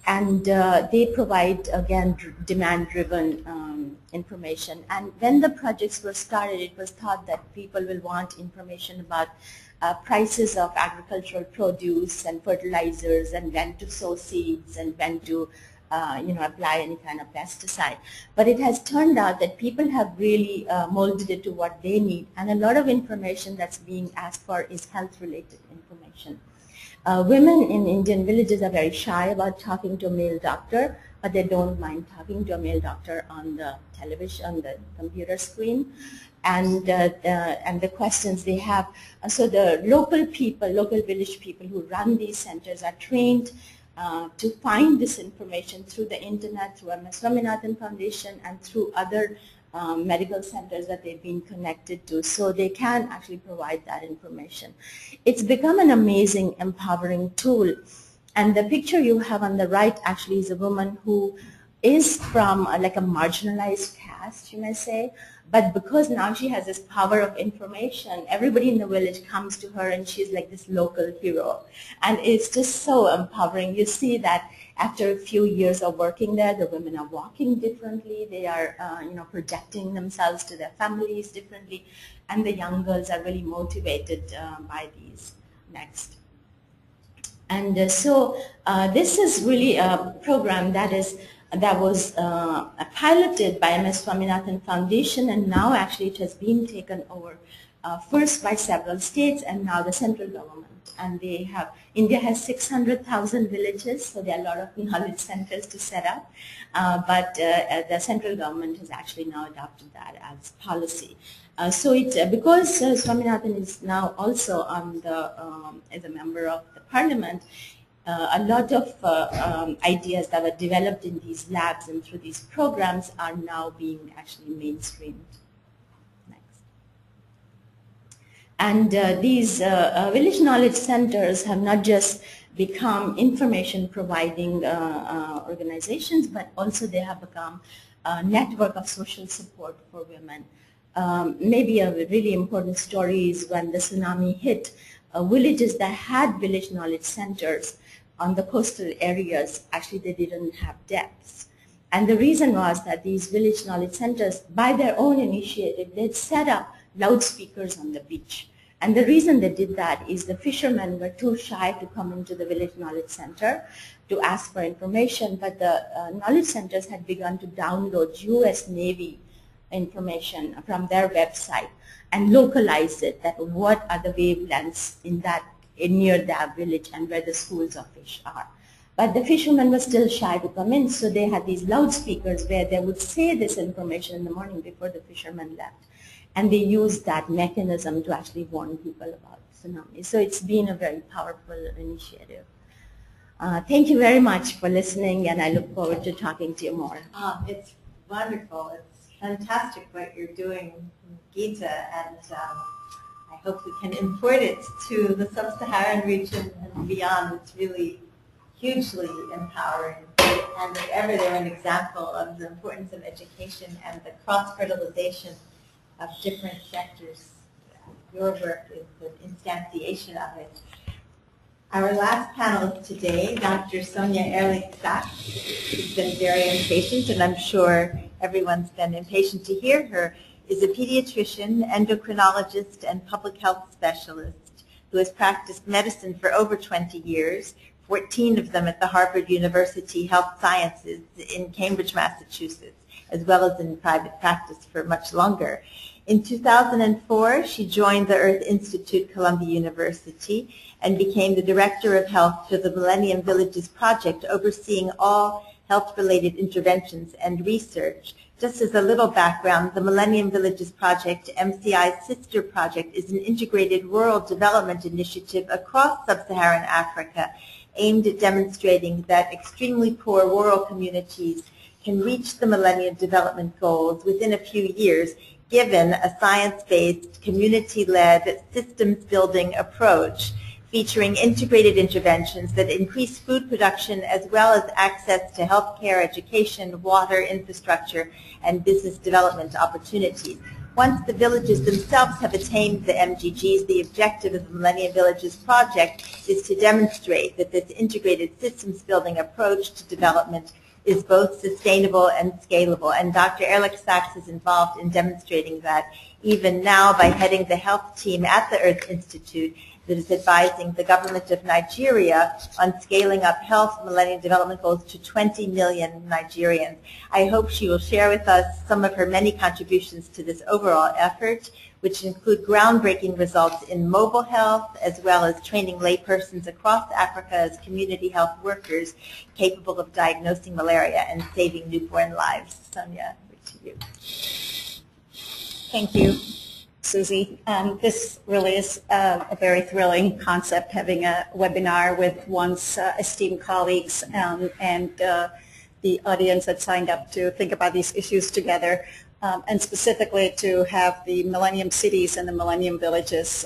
and they provide, again, demand-driven information. And when the projects were started, it was thought that people will want information about prices of agricultural produce and fertilizers, and when to sow seeds, and when to apply any kind of pesticide. But it has turned out that people have really molded it to what they need, and a lot of information that's being asked for is health-related information. Women in Indian villages are very shy about talking to a male doctor, but they don't mind talking to a male doctor on the television, on the computer screen, and the questions they have. So the local people, local village people who run these centers are trained to find this information through the internet, through MS Swaminathan Foundation, and through other medical centers that they've been connected to, so they can actually provide that information. It's become an amazing, empowering tool. And the picture you have on the right actually is a woman who is from like a marginalized caste, you may say, but because now she has this power of information, everybody in the village comes to her and she's like this local hero. And it's just so empowering. You see that after a few years of working there, the women are walking differently. They are, projecting themselves to their families differently. And the young girls are really motivated by these. Next. And so this is really a program that was piloted by MS Swaminathan Foundation, and now actually it has been taken over first by several states and now the central government. And India has 600,000 villages, so there are a lot of knowledge centers to set up. But the central government has actually now adopted that as policy. Because Swaminathan is now also on as a member of the parliament, a lot of ideas that were developed in these labs and through these programs are now being actually mainstreamed. Next. And these village knowledge centers have not just become information providing organizations, but also they have become a network of social support for women. Maybe a really important story is when the tsunami hit, villages that had village knowledge centers on the coastal areas, actually they didn't have depths. And the reason was that these village knowledge centers, by their own initiative, they'd set up loudspeakers on the beach. And the reason they did that is the fishermen were too shy to come into the village knowledge center to ask for information, but the knowledge centers had begun to download US Navy information from their website and localize it, that what are the wavelengths near that village and where the schools of fish are. But the fishermen were still shy to come in, so they had these loudspeakers where they would say this information in the morning before the fishermen left. And they used that mechanism to actually warn people about tsunami. So it's been a very powerful initiative. Thank you very much for listening, and I look forward to talking to you more. It's wonderful. It's fantastic what you're doing, Geeta, and I hope we can import it to the sub-Saharan region and beyond. It's really hugely empowering. And if ever they were an example of the importance of education and the cross-fertilization of different sectors, your work is the instantiation of it. Our last panelist today, Dr. Sonia Ehrlich-Sachs, has been very impatient, and I'm sure everyone's been impatient to hear her, is a pediatrician, endocrinologist, and public health specialist who has practiced medicine for over 20 years, 14 of them at the Harvard University Health Sciences in Cambridge, Massachusetts, as well as in private practice for much longer. In 2004, she joined the Earth Institute, Columbia University, and became the Director of Health for the Millennium Villages Project, overseeing all health-related interventions and research. Just as a little background, the Millennium Villages Project, MCI's sister project, is an integrated rural development initiative across sub-Saharan Africa aimed at demonstrating that extremely poor rural communities can reach the Millennium Development Goals within a few years, given a science-based, community-led, systems-building approach featuring integrated interventions that increase food production as well as access to healthcare, education, water, infrastructure, and business development opportunities. Once the villages themselves have attained the MDGs, the objective of the Millennium Villages Project is to demonstrate that this integrated systems-building approach to development is both sustainable and scalable. And Dr. Ehrlich Sachs is involved in demonstrating that even now by heading the health team at the Earth Institute that is advising the government of Nigeria on scaling up health Millennium Development Goals to 20 million Nigerians. I hope she will share with us some of her many contributions to this overall effort, which include groundbreaking results in mobile health, as well as training laypersons across Africa as community health workers capable of diagnosing malaria and saving newborn lives. Sonia, over to you. Thank you, Susie. This really is a very thrilling concept, having a webinar with one's esteemed colleagues and the audience that signed up to think about these issues together. And specifically to have the Millennium Cities and the Millennium Villages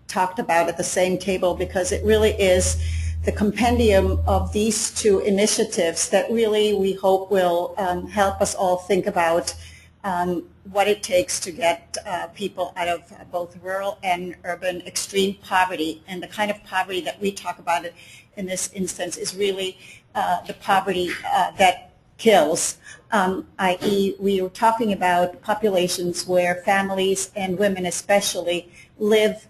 talked about at the same table, because it really is the compendium of these two initiatives that really we hope will help us all think about what it takes to get people out of both rural and urban extreme poverty. And the kind of poverty that we talk about in this instance is really the poverty that kills, i.e. we are talking about populations where families and women especially live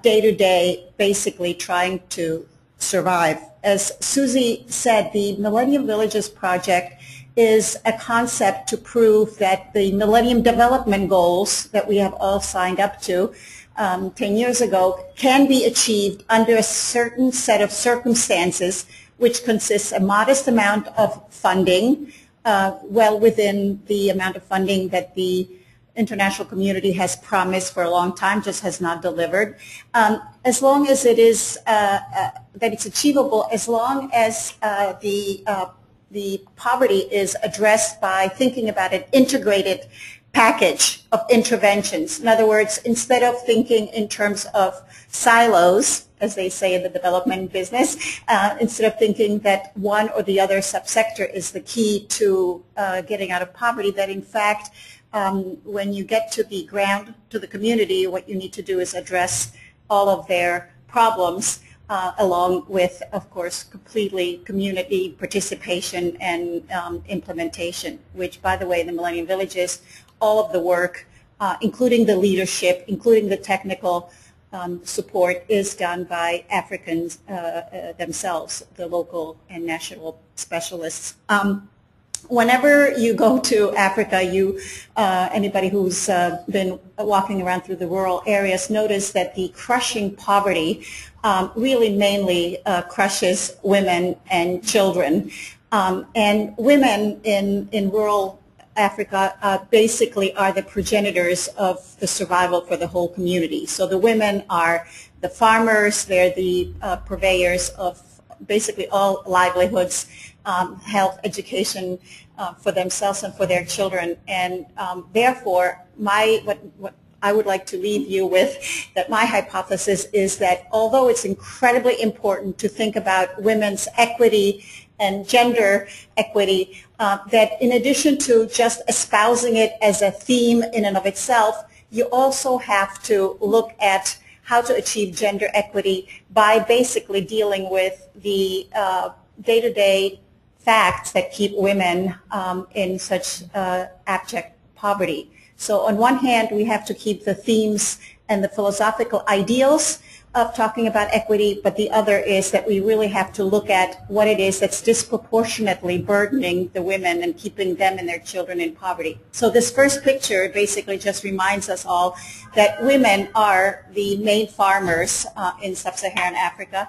day to day basically trying to survive. As Susie said, the Millennium Villages Project is a concept to prove that the Millennium Development Goals that we have all signed up to 10 years ago can be achieved under a certain set of circumstances, which consists a modest amount of funding, well within the amount of funding that the international community has promised for a long time, just has not delivered. As long as it is that it's achievable, as long as the poverty is addressed by thinking about an integrated package of interventions. In other words, instead of thinking in terms of silos, as they say in the development business, instead of thinking that one or the other subsector is the key to getting out of poverty, that in fact, when you get to the ground, to the community, what you need to do is address all of their problems, along with, of course, completely community participation and implementation, which, by the way, in the Millennium Villages, all of the work, including the leadership, including the technical support, is done by Africans themselves, the local and national specialists. Whenever you go to Africa, anybody who's been walking around through the rural areas notice that the crushing poverty really mainly crushes women and children. And women in rural Africa basically are the progenitors of the survival for the whole community. So the women are the farmers, they're the purveyors of basically all livelihoods, health, education for themselves and for their children. And therefore, what I would like to leave you with, that my hypothesis is that although it's incredibly important to think about women's equity and gender equity, that in addition to just espousing it as a theme in and of itself, you also have to look at how to achieve gender equity by basically dealing with the day-to-day facts that keep women in such abject poverty. So on one hand, we have to keep the themes and the philosophical ideals of talking about equity, but the other is that we really have to look at what it is that's disproportionately burdening the women and keeping them and their children in poverty. So this first picture basically just reminds us all that women are the main farmers in sub-Saharan Africa.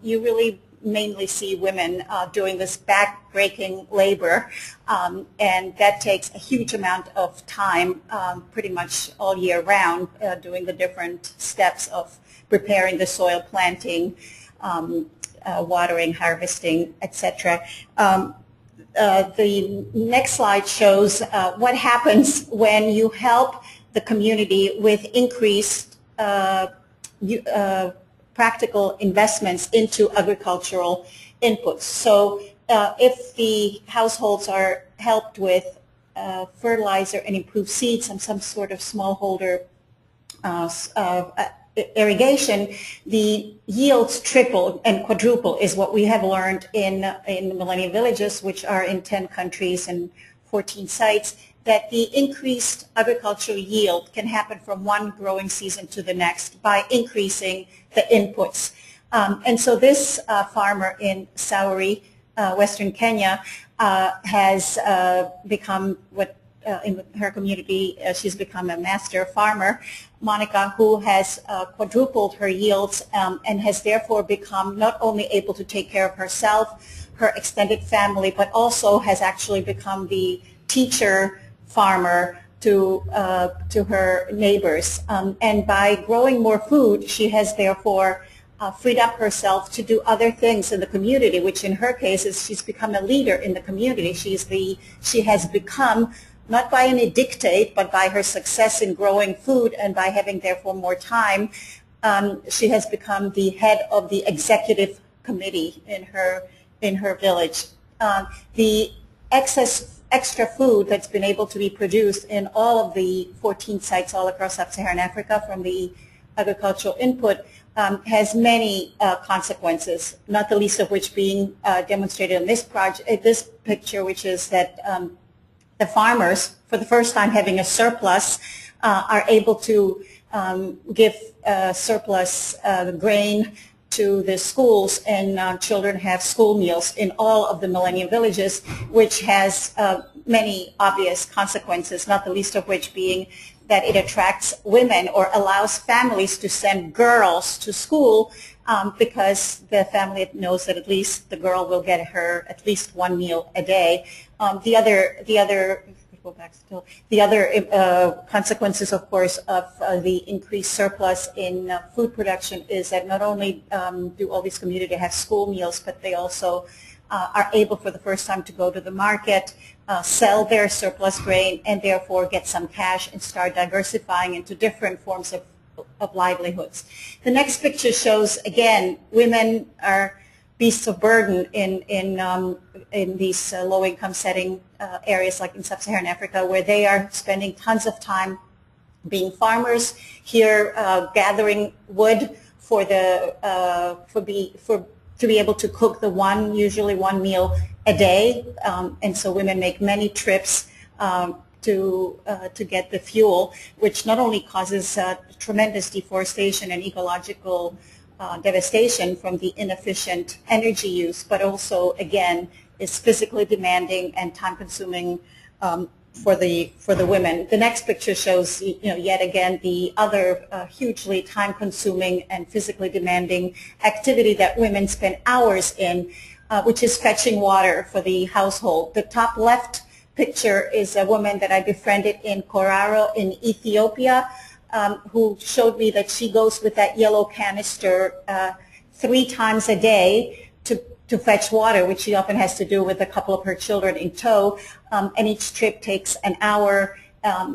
You really mainly see women doing this back-breaking labor, and that takes a huge amount of time, pretty much all year round, doing the different steps of preparing the soil, planting, watering, harvesting, etc. The next slide shows what happens when you help the community with increased practical investments into agricultural inputs. So if the households are helped with fertilizer and improved seeds and some sort of smallholder irrigation, the yields triple and quadruple is what we have learned in the Millennium Villages, which are in 10 countries and 14 sites, that the increased agricultural yield can happen from one growing season to the next by increasing the inputs. And so this farmer in Sauri, Western Kenya, has become what in her community, she's become a master farmer, Monica, who has quadrupled her yields and has therefore become not only able to take care of herself, her extended family, but also has actually become the teacher farmer to her neighbors. And by growing more food, she has therefore freed up herself to do other things in the community, which in her case is she's become a leader in the community. She has become, not by any dictate, but by her success in growing food and by having therefore more time, she has become the head of the executive committee in her village. The extra food that's been able to be produced in all of the 14 sites all across sub-Saharan Africa from the agricultural input has many consequences, not the least of which being demonstrated in this project, this picture, which is that the farmers, for the first time having a surplus, are able to give surplus grain to the schools, and children have school meals in all of the Millennium Villages, which has many obvious consequences, not the least of which being that it attracts women or allows families to send girls to school because the family knows that at least the girl will get her at least one meal a day. The other consequences, of course, of the increased surplus in food production is that not only do all these communities have school meals, but they also are able for the first time to go to the market, sell their surplus grain, and therefore get some cash and start diversifying into different forms of livelihoods. The next picture shows, again, women are beasts of burden in these low-income setting areas like in sub-Saharan Africa, where they are spending tons of time being farmers, here gathering wood for to be able to cook usually one meal a day, and so women make many trips to get the fuel, which not only causes tremendous deforestation and ecological devastation from the inefficient energy use, but also, again, is physically demanding and time-consuming for the women. The next picture shows, yet again, the other hugely time-consuming and physically demanding activity that women spend hours in, which is fetching water for the household. The top left picture is a woman that I befriended in Koraro in Ethiopia, who showed me that she goes with that yellow canister 3 times a day to fetch water, which she often has to do with a couple of her children in tow, and each trip takes an hour,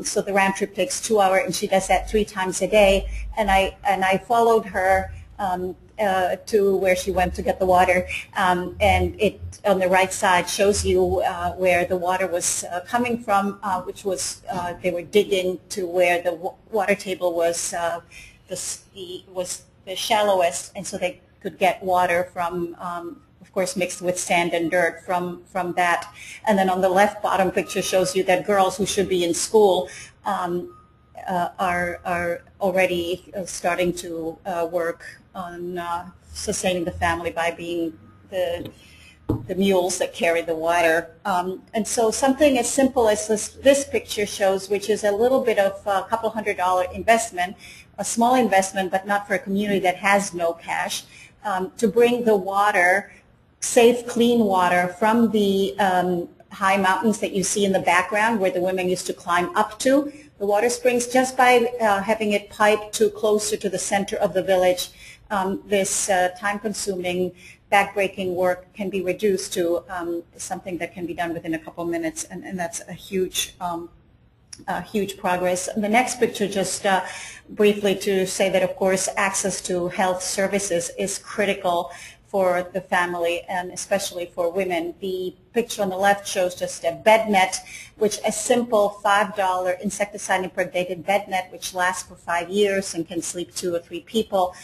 so the round trip takes 2 hours, and she does that 3 times a day. And I followed her to where she went to get the water, and it on the right side shows you where the water was coming from, which was they were digging to where the water table was the shallowest, and so they could get water from of course mixed with sand and dirt from that. And then on the left bottom picture shows you that girls who should be in school are already starting to work on sustaining the family by being the mules that carry the water. And so something as simple as this picture shows, which is a little bit of a couple $100 investment, a small investment, but not for a community that has no cash, to bring the water, safe, clean water from the high mountains that you see in the background where the women used to climb up to the water springs, just by having it piped to closer to the center of the village. This time-consuming, back-breaking work can be reduced to something that can be done within a couple minutes, and that's a huge progress. The next picture, just briefly to say that, of course, access to health services is critical for the family and especially for women. The picture on the left shows just a bed net, which a simple $5 insecticide impregnated bed net, which lasts for 5 years and can sleep 2 or 3 people.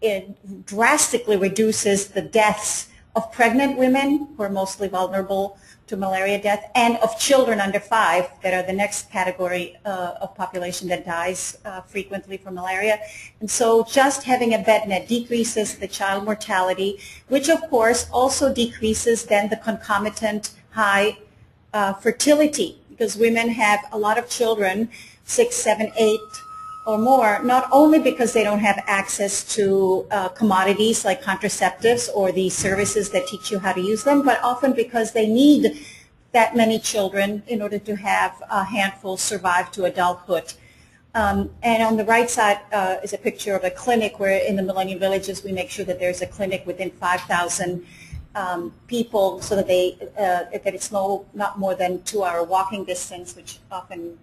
It drastically reduces the deaths of pregnant women, who are mostly vulnerable to malaria death, and of children under 5, that are the next category of population that dies frequently from malaria. And so just having a bed net decreases the child mortality, which of course also decreases then the concomitant high fertility, because women have a lot of children, 6, 7, 8, or more, not only because they don't have access to commodities like contraceptives or the services that teach you how to use them, but often because they need that many children in order to have a handful survive to adulthood. And on the right side is a picture of a clinic where in the Millennium Villages we make sure that there's a clinic within 5,000 people, so that that it's not more than 2-hour walking distance, which often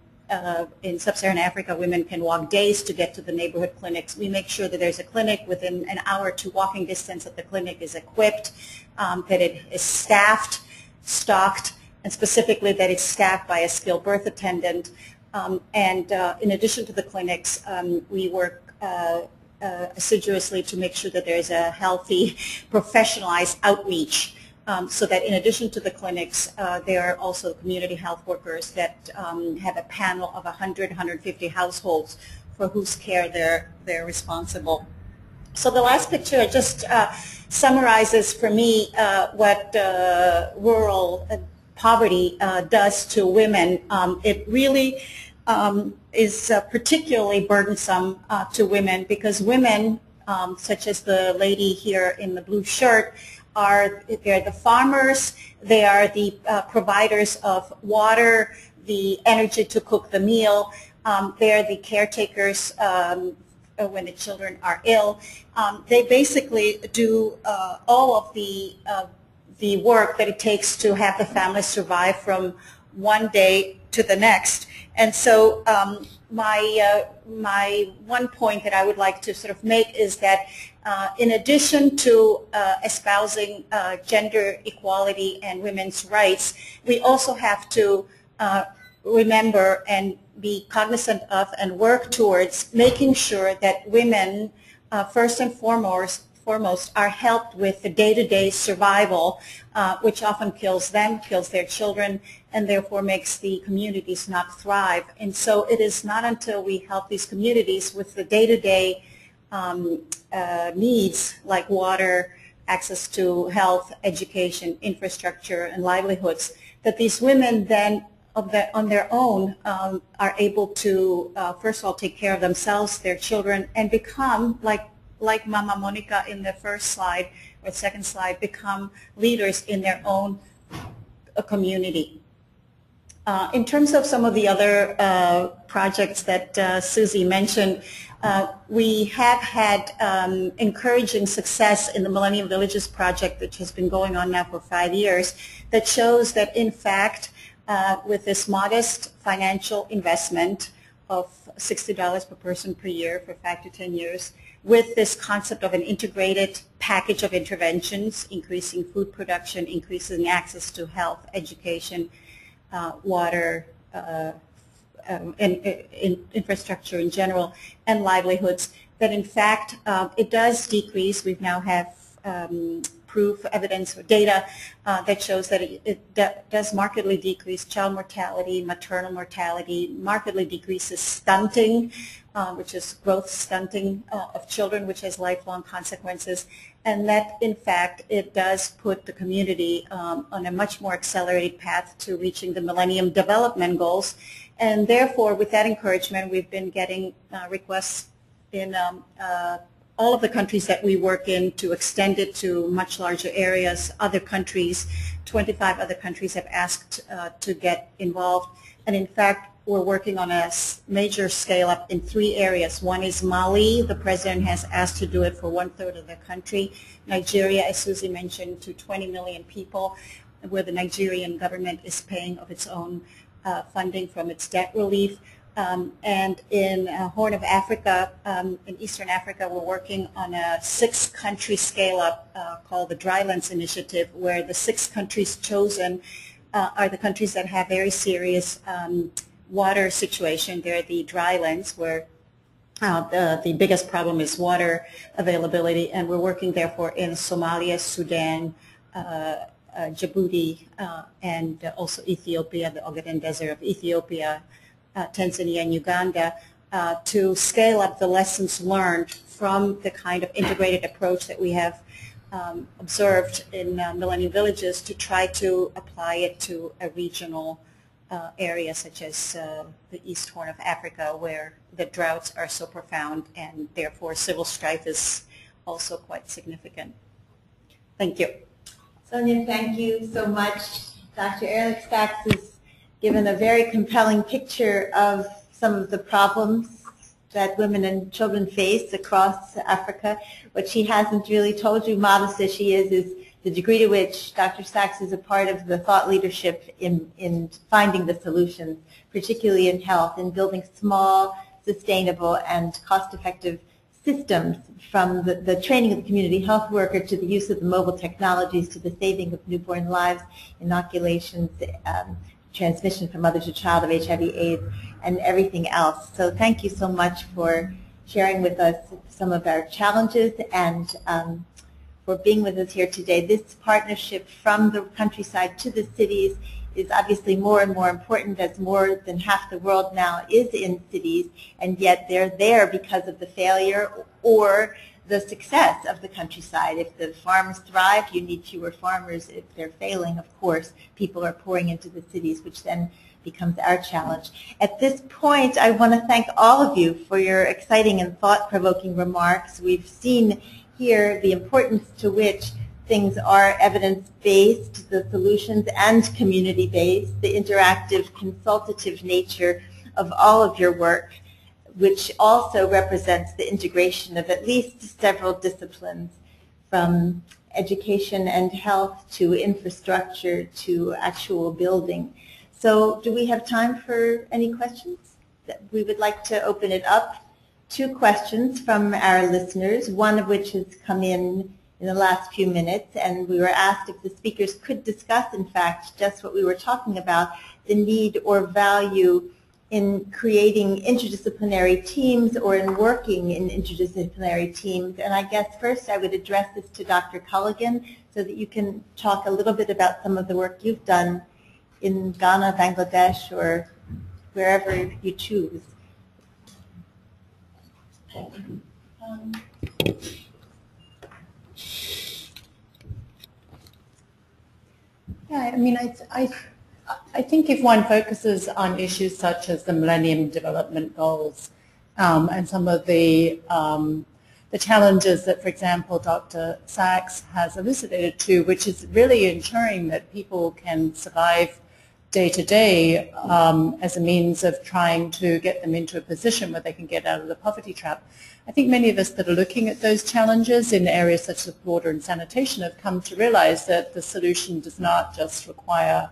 in sub-Saharan Africa, women can walk days to get to the neighborhood clinics. We make sure that there's a clinic within an hour to walking distance, that the clinic is equipped, that it is staffed, stocked, and specifically that it's staffed by a skilled birth attendant. And in addition to the clinics, we work assiduously to make sure that there's a healthy, professionalized outreach. So that in addition to the clinics, there are also community health workers that have a panel of 100, 150 households for whose care they're responsible. So the last picture just summarizes for me what rural poverty does to women. It really is particularly burdensome to women, because women, such as the lady here in the blue shirt, they're the farmers, they are the providers of water, the energy to cook the meal, they're the caretakers when the children are ill. They basically do all of the work that it takes to have the family survive from one day to the next. And so my one point that I would like to sort of make is that in addition to espousing gender equality and women's rights, we also have to remember and be cognizant of and work towards making sure that women, first and foremost, are helped with the day-to-day survival, which often kills them, kills their children, and therefore makes the communities not thrive. And so it is not until we help these communities with the day-to-day needs like water, access to health, education, infrastructure, and livelihoods, that these women then on their own are able to, first of all, take care of themselves, their children, and become, like Mama Monica in the first slide or second slide, become leaders in their own community. In terms of some of the other projects that Susie mentioned, we have had encouraging success in the Millennium Villages Project, which has been going on now for 5 years, that shows that, in fact, with this modest financial investment of $60 per person per year for 5 to 10 years, with this concept of an integrated package of interventions, increasing food production, increasing access to health, education, water, infrastructure in general, and livelihoods, that in fact it does decrease. We now have proof, evidence, or data that shows that it does markedly decrease child mortality, maternal mortality, markedly decreases stunting, which is growth stunting of children, which has lifelong consequences, and that, in fact, it does put the community on a much more accelerated path to reaching the Millennium Development Goals. And therefore, with that encouragement, we've been getting requests in all of the countries that we work in to extend it to much larger areas. Other countries, 25 other countries have asked to get involved. And in fact, we're working on a major scale-up in 3 areas. One is Mali. The president has asked to do it for 1/3 of the country. Nigeria, as Susie mentioned, to 20 million people, where the Nigerian government is paying of its own funding from its debt relief. And in Horn of Africa, in Eastern Africa, we're working on a 6-country scale-up called the Drylands Initiative, where the 6 countries chosen are the countries that have very serious water situation. They're the drylands, where the biggest problem is water availability, and we're working therefore in Somalia, Sudan, Djibouti, and also Ethiopia, the Ogaden Desert of Ethiopia, Tanzania, and Uganda, to scale up the lessons learned from the kind of integrated approach that we have observed in Millennium Villages, to try to apply it to a regional area such as the East Horn of Africa, where the droughts are so profound and therefore civil strife is also quite significant. Thank you. Sonia, thank you so much. Dr. Erlich Sachs has given a very compelling picture of some of the problems that women and children face across Africa. What she hasn't really told you, modest as she is the degree to which Dr. Sachs is a part of the thought leadership in finding the solutions, particularly in health, in building small, sustainable, and cost-effective systems, from the training of the community health worker to the use of the mobile technologies to the saving of newborn lives, inoculations, transmission from mother to child of HIV/AIDS, and everything else. So thank you so much for sharing with us some of our challenges and for being with us here today. This partnership from the countryside to the cities is obviously more and more important, as more than half the world now is in cities, and yet they're there because of the failure or the success of the countryside. If the farms thrive, you need fewer farmers. If they're failing, of course, people are pouring into the cities, which then becomes our challenge. At this point, I want to thank all of you for your exciting and thought-provoking remarks. We've seen here the importance to which things are evidence-based, the solutions, and community-based, the interactive, consultative nature of all of your work, which also represents the integration of at least several disciplines, from education and health to infrastructure to actual building. So do we have time for any questions? We would like to open it up. 2 questions from our listeners, one of which has come in the last few minutes, and we were asked if the speakers could discuss, in fact, just what we were talking about, the need or value in creating interdisciplinary teams or in working in interdisciplinary teams. And I guess first I would address this to Dr. Culligan so that you can talk a little bit about some of the work you've done in Ghana, Bangladesh, or wherever you choose. Yeah, I mean, I think if one focuses on issues such as the Millennium Development Goals and some of the challenges that, for example, Dr. Sachs has elucidated to, which is really ensuring that people can survive day to day as a means of trying to get them into a position where they can get out of the poverty trap. I think many of us that are looking at those challenges in areas such as water and sanitation have come to realize that the solution does not just require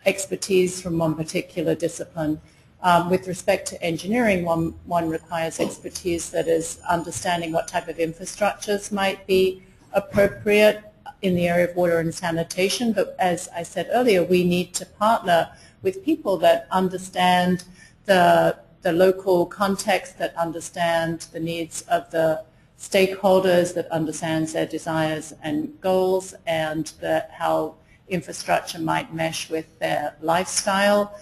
expertise from one particular discipline. With respect to engineering, one requires expertise that is understanding what type of infrastructures might be appropriate in the area of water and sanitation. But as I said earlier, we need to partner with people that understand the local context, that understand the needs of the stakeholders, that understands their desires and goals, and how infrastructure might mesh with their lifestyle.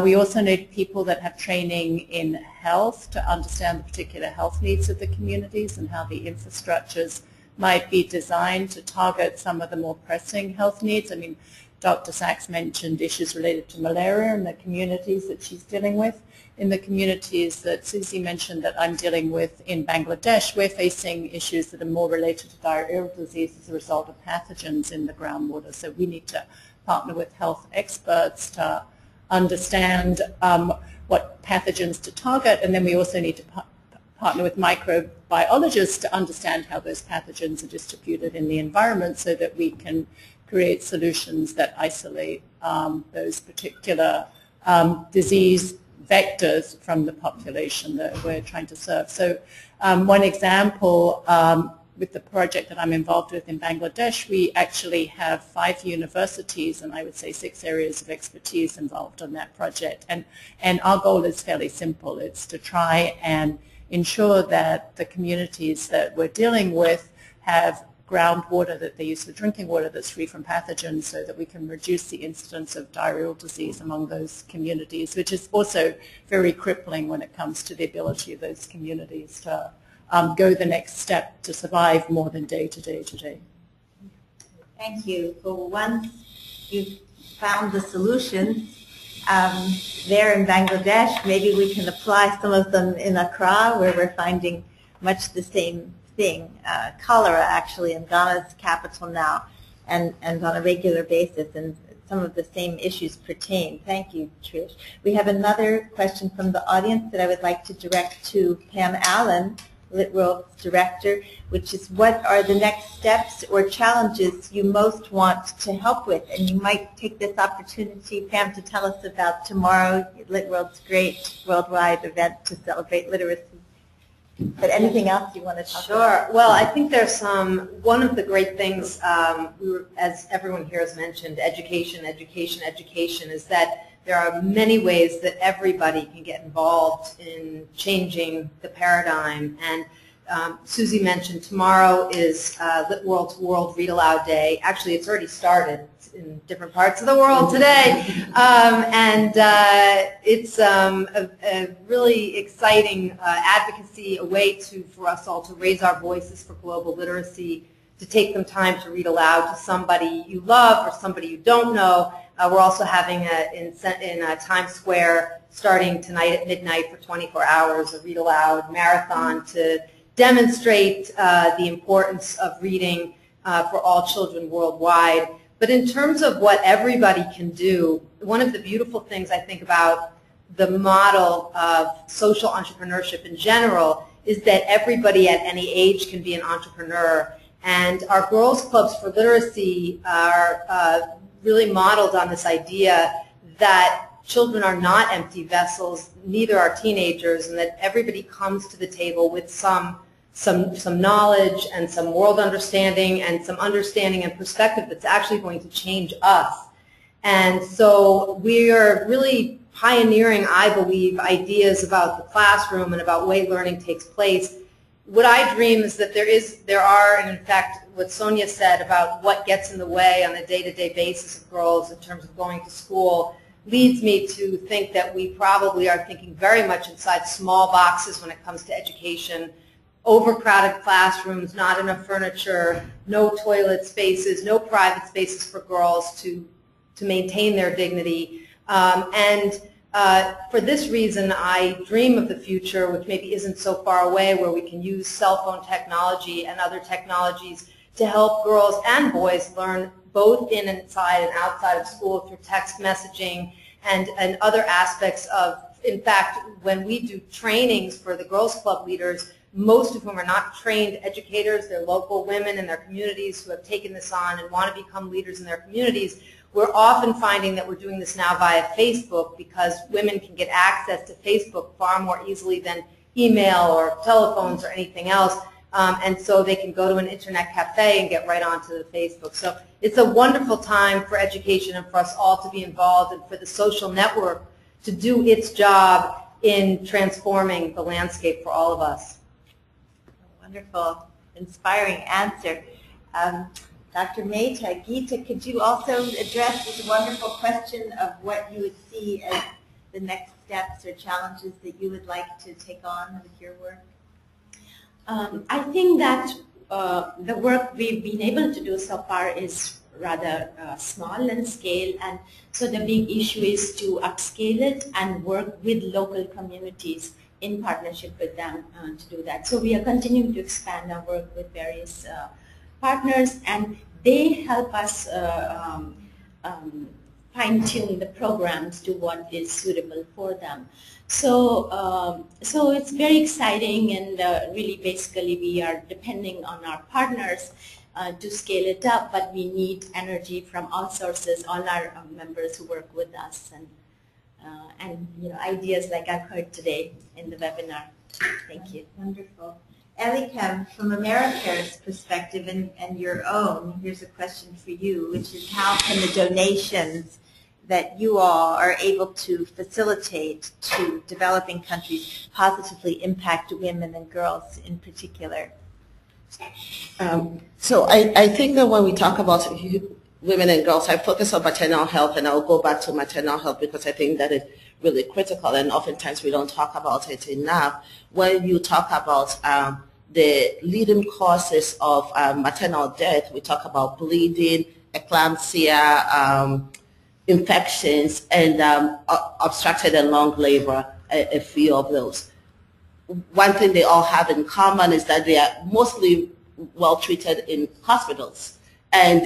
We also need people that have training in health to understand the particular health needs of the communities and how the infrastructures might be designed to target some of the more pressing health needs. I mean, Dr. Sachs mentioned issues related to malaria in the communities that she's dealing with. In the communities that Susie mentioned that I'm dealing with in Bangladesh, we're facing issues that are more related to diarrheal disease as a result of pathogens in the groundwater. So we need to partner with health experts to understand what pathogens to target, and then we also need to partner with microbiologists to understand how those pathogens are distributed in the environment so that we can create solutions that isolate those particular disease vectors from the population that we're trying to serve. So one example with the project that I'm involved with in Bangladesh, we actually have 5 universities and I would say 6 areas of expertise involved on that project. And our goal is fairly simple. It's to try and ensure that the communities that we're dealing with have groundwater that they use for drinking water that's free from pathogens so that we can reduce the incidence of diarrheal disease among those communities, which is also very crippling when it comes to the ability of those communities to go the next step to survive more than day to day to day. Thank you. Well, once you've found the solutions there in Bangladesh, maybe we can apply some of them in Accra, where we're finding much the same thing. Cholera, actually, in Ghana's capital now, and on a regular basis, and some of the same issues pertain. Thank you, Trish. We have another question from the audience that I would like to direct to Pam Allen, LitWorld's director, which is, what are the next steps or challenges you most want to help with? And you might take this opportunity, Pam, to tell us about tomorrow, LitWorld's great worldwide event to celebrate literacy. But anything else you want to talk about? Sure. Well, I think there's one of the great things, as everyone here has mentioned, education, education, education, is that there are many ways that everybody can get involved in changing the paradigm. And Susie mentioned tomorrow is LitWorld's World Read Aloud Day. Actually, it's already started in different parts of the world today. It's a really exciting advocacy, a way for us all to raise our voices for global literacy, to take some time to read aloud to somebody you love or somebody you don't know. We're also having in Times Square, starting tonight at midnight for 24 hours, a read aloud marathon to demonstrate the importance of reading for all children worldwide. But in terms of what everybody can do, one of the beautiful things I think about the model of social entrepreneurship in general is that everybody at any age can be an entrepreneur. And our Girls Clubs for Literacy are really modeled on this idea that children are not empty vessels, neither are teenagers, and that everybody comes to the table with some knowledge and some world understanding and some understanding and perspective that's actually going to change us. And so we are really pioneering, I believe, ideas about the classroom and about the way learning takes place. What I dream is that there are, and in fact, what Sonia said about what gets in the way on a day-to-day basis of girls in terms of going to school leads me to think that we probably are thinking very much inside small boxes when it comes to education. Overcrowded classrooms, not enough furniture, no toilet spaces, no private spaces for girls to maintain their dignity. For this reason, I dream of the future, which maybe isn't so far away, where we can use cell phone technology and other technologies to help girls and boys learn both in and inside and outside of school through text messaging and other aspects of, in fact, when we do trainings for the Girls Club leaders, most of whom are not trained educators, they're local women in their communities who have taken this on and want to become leaders in their communities. We're often finding that we're doing this now via Facebook because women can get access to Facebook far more easily than email or telephones or anything else. And so they can go to an internet cafe and get right onto the Facebook. So it's a wonderful time for education and for us all to be involved and for the social network to do its job in transforming the landscape for all of us. Wonderful, inspiring answer. Dr. Gita, could you also address this wonderful question of what you would see as the next steps or challenges that you would like to take on with your work? I think that the work we've been able to do so far is rather small in scale, and so the big issue is to upscale it and work with local communities in partnership with them to do that. So we are continuing to expand our work with various partners, and they help us fine-tune the programs to what is suitable for them. So, so it's very exciting, and really basically we are depending on our partners to scale it up, but we need energy from all sources, all our members who work with us, and you know, ideas like I've heard today in the webinar. Thank you. Wonderful. Elikem, from AmeriCares perspective and your own, here's a question for you, which is how can the donations that you all are able to facilitate to developing countries positively impact women and girls in particular? So I think that when we talk about women and girls, I focus on maternal health, and I'll go back to maternal health because I think that is really critical, and oftentimes we don't talk about it enough. When you talk about the leading causes of maternal death, we talk about bleeding, eclampsia, infections, and obstructed and long labor, a few of those. One thing they all have in common is that they are mostly well treated in hospitals, and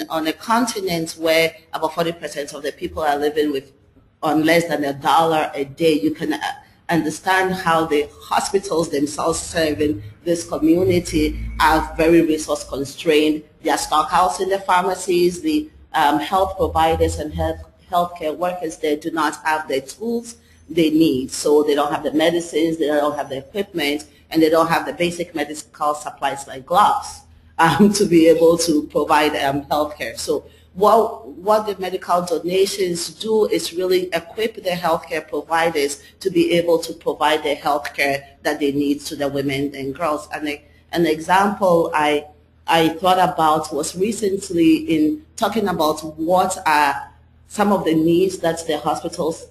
on a continent where about 40% of the people are living with on less than $1 a day, you can understand how the hospitals themselves serving this community are very resource constrained. They are stockouts in the pharmacies. The health providers and healthcare workers there do not have the tools they need. So they don't have the medicines, they don't have the equipment, and they don't have the basic medical supplies like gloves to be able to provide healthcare. So what the medical donations do is really equip the healthcare providers to be able to provide the healthcare that they need to the women and girls. And an example I thought about was recently in talking about what are some of the needs that the hospitals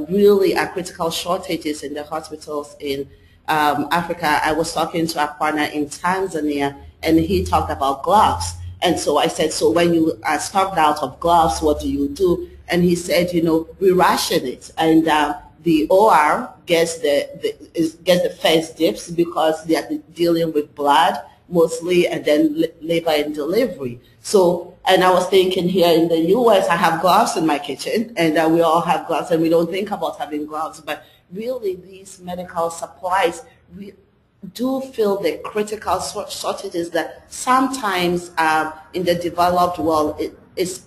really are critical shortages in the hospitals in Africa. I was talking to a partner in Tanzania, and he talked about gloves. And so I said, so when you are stocked out of gloves, what do you do? And he said, you know, we ration it. And the OR gets the first dips because they are dealing with blood mostly, and then labor and delivery. So, and I was thinking here in the U.S., I have gloves in my kitchen, and we all have gloves, and we don't think about having gloves. But really, these medical supplies, we do feel the critical shortages that sometimes in the developed world, it is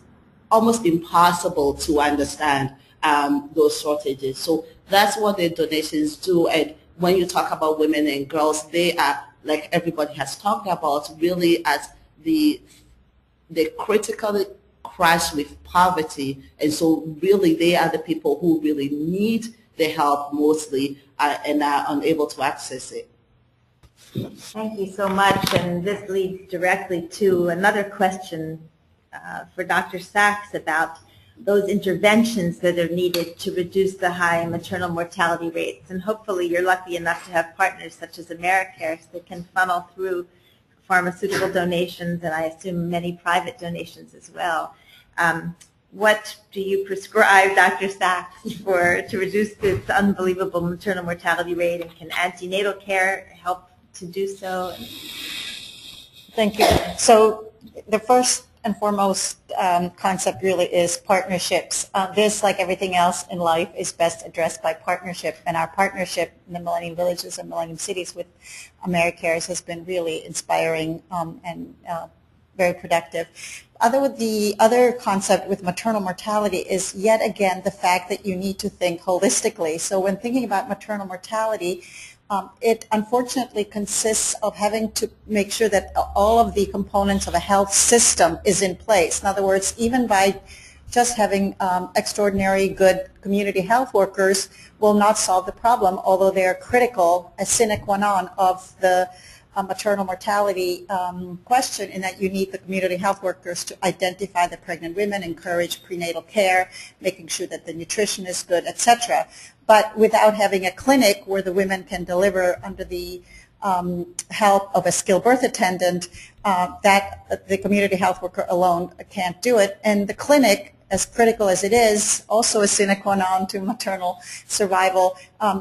almost impossible to understand those shortages. So that's what the donations do. And when you talk about women and girls, they are, like everybody has talked about, really as the critically crash with poverty. And so really they are the people who really need the help mostly and are unable to access it. Thank you so much, and this leads directly to another question for Dr. Sachs about those interventions that are needed to reduce the high maternal mortality rates. And hopefully you're lucky enough to have partners such as AmeriCares that can funnel through pharmaceutical donations, and I assume many private donations as well. What do you prescribe, Dr. Sachs, to reduce this unbelievable maternal mortality rate, and can antenatal care help to do so? Thank you. So the first and foremost concept really is partnerships. This, like everything else in life, is best addressed by partnership. And our partnership in the Millennium Villages and Millennium Cities with AmeriCares has been really inspiring and very productive. The other concept with maternal mortality is yet again the fact that you need to think holistically. So when thinking about maternal mortality, it unfortunately consists of having to make sure that all of the components of a health system is in place. In other words, even by just having extraordinary good community health workers will not solve the problem, although they are critical, a sine qua non of the maternal mortality question, in that you need the community health workers to identify the pregnant women, encourage prenatal care, making sure that the nutrition is good, etc. But without having a clinic where the women can deliver under the help of a skilled birth attendant, that the community health worker alone can't do it. And the clinic, as critical as it is, also a sine qua non to maternal survival,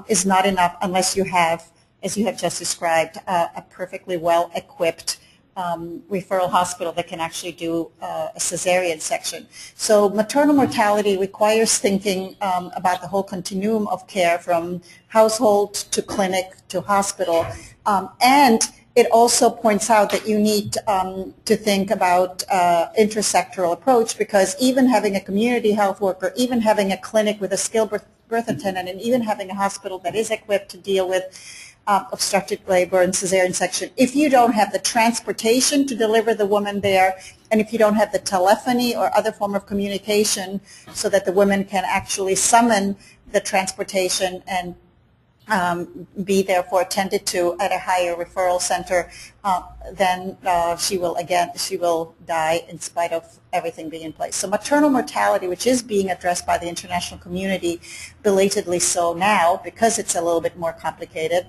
is not enough unless you have, as you have just described, a perfectly well-equipped referral hospital that can actually do a cesarean section. So maternal mortality requires thinking about the whole continuum of care, from household to clinic to hospital. And it also points out that you need to think about intersectoral approach, because even having a community health worker, even having a clinic with a skilled birth attendant, and even having a hospital that is equipped to deal with obstructed labor and cesarean section, if you don't have the transportation to deliver the woman there, and if you don't have the telephony or other form of communication so that the women can actually summon the transportation and be therefore attended to at a higher referral center, then she will die in spite of everything being in place. So maternal mortality, which is being addressed by the international community, belatedly so now because it's a little bit more complicated,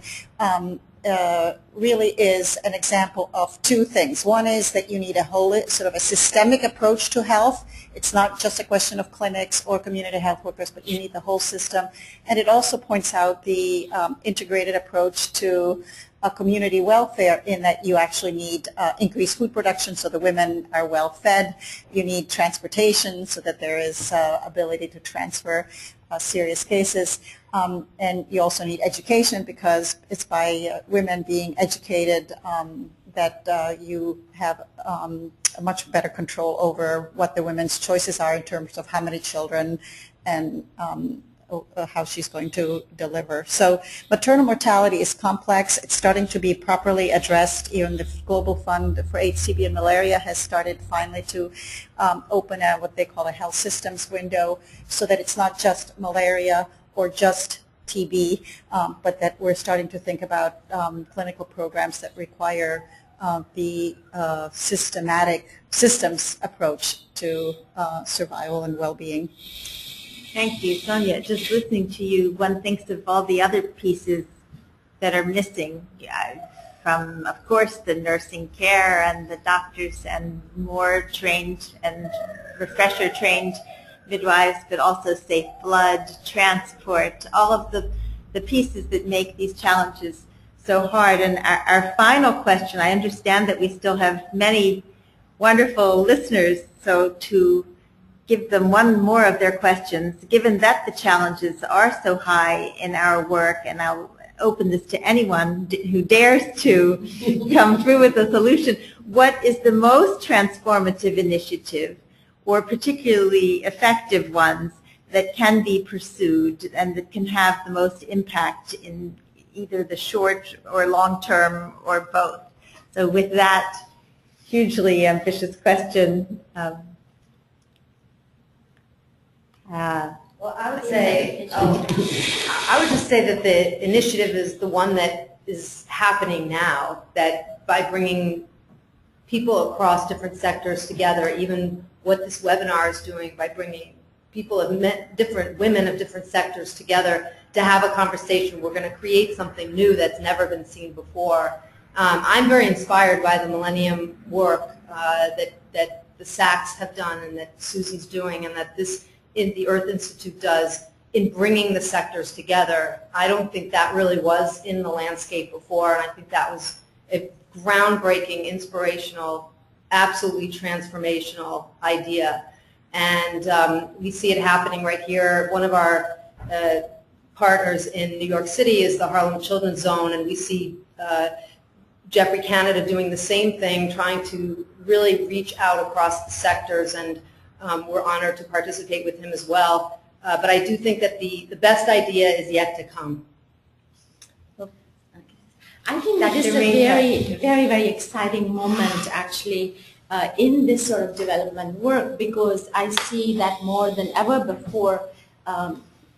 really is an example of two things. One is that you need a whole sort of a systemic approach to health. It's not just a question of clinics or community health workers, but you need the whole system. And it also points out the integrated approach to community welfare, in that you actually need increased food production so the women are well fed. You need transportation so that there is ability to transfer serious cases. And you also need education, because it's by women being educated that you have a much better control over what the women's choices are in terms of how many children and how she's going to deliver. So maternal mortality is complex. It's starting to be properly addressed. Even the Global Fund for AIDS, TB, and Malaria has started finally to open what they call a health systems window, so that it's not just malaria or just TB, but that we're starting to think about clinical programs that require the systematic systems approach to survival and well-being. Thank you, Sonia. Just listening to you, one thinks of all the other pieces that are missing, from, of course, the nursing care and the doctors and more trained and refresher trained midwives, but also safe blood, transport, all of the pieces that make these challenges so hard. And our final question, I understand that we still have many wonderful listeners, so to give them one more of their questions, given that the challenges are so high in our work, and I'll open this to anyone who dares to come through with a solution, what is the most transformative initiative, or particularly effective ones, that can be pursued and that can have the most impact in either the short or long term or both? So with that hugely ambitious question, well, I would say, I would just say that the initiative is the one that is happening now, that by bringing people across different sectors together, even what this webinar is doing, by bringing people of different women of different sectors together to have a conversation, we're going to create something new that's never been seen before. I'm very inspired by the Millennium work that the SACs have done, and that Susie's doing, and that the Earth Institute does in bringing the sectors together. I don't think that really was in the landscape before, and I think that was a groundbreaking, inspirational, absolutely transformational idea. And we see it happening right here. One of our partners in New York City is the Harlem Children's Zone, and we see Jeffrey Canada doing the same thing, trying to really reach out across the sectors, and we're honored to participate with him as well. But I do think that the best idea is yet to come. I think that is a very, very, very exciting moment, actually, in this sort of development work, because I see that more than ever before,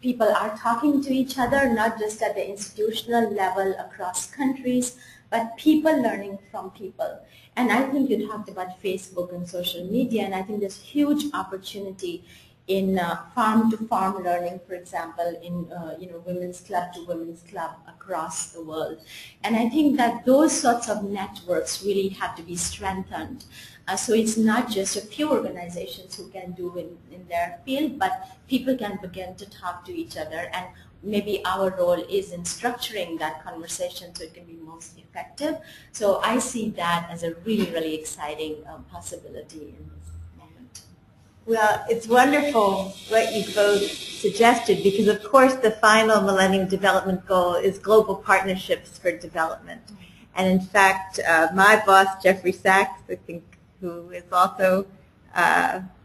people are talking to each other, not just at the institutional level across countries, but people learning from people. And I think you talked about Facebook and social media, and I think there's huge opportunity in farm-to-farm learning, for example, in women's club to women's club across the world. And I think that those sorts of networks really have to be strengthened. So it's not just a few organizations who can do in their field, but people can begin to talk to each other, and maybe our role is in structuring that conversation so it can be most effective. So I see that as a really, really exciting possibility in this moment. Well, it's wonderful what you both suggested, because of course the final Millennium Development Goal is global partnerships for development. And in fact, my boss, Jeffrey Sachs, I think, who is also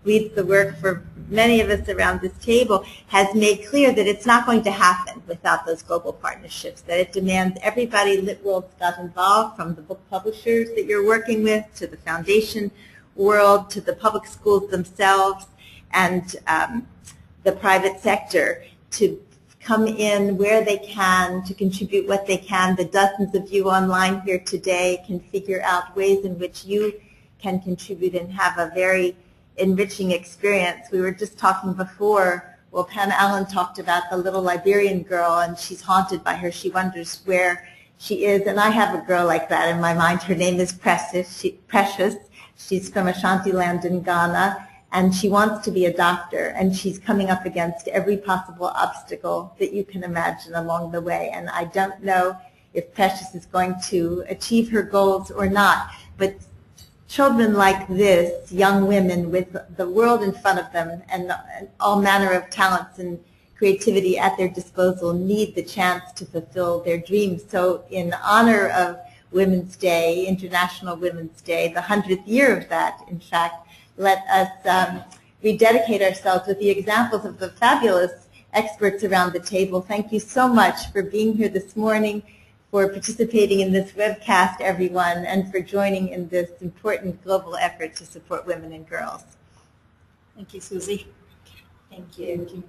leads the work for many of us around this table, has made clear that it's not going to happen without those global partnerships, that it demands everybody. LitWorld's got involved, from the book publishers that you're working with to the foundation world to the public schools themselves and the private sector, to come in where they can, to contribute what they can. The dozens of you online here today can figure out ways in which you can contribute and have a very enriching experience. We were just talking before, well, Pam Allen talked about the little Liberian girl, and she's haunted by her. She wonders where she is, and I have a girl like that in my mind. Her name is Precious. She's from Ashanti land in Ghana, and she wants to be a doctor, and she's coming up against every possible obstacle that you can imagine along the way. And I don't know if Precious is going to achieve her goals or not, but children like this, young women with the world in front of them and all manner of talents and creativity at their disposal, need the chance to fulfill their dreams. So in honor of Women's Day, International Women's Day, the 100th year of that, in fact, let us rededicate ourselves with the examples of the fabulous experts around the table. Thank you so much for being here this morning, for participating in this webcast, everyone, and for joining in this important global effort to support women and girls. Thank you, Susie. Thank you. Thank you.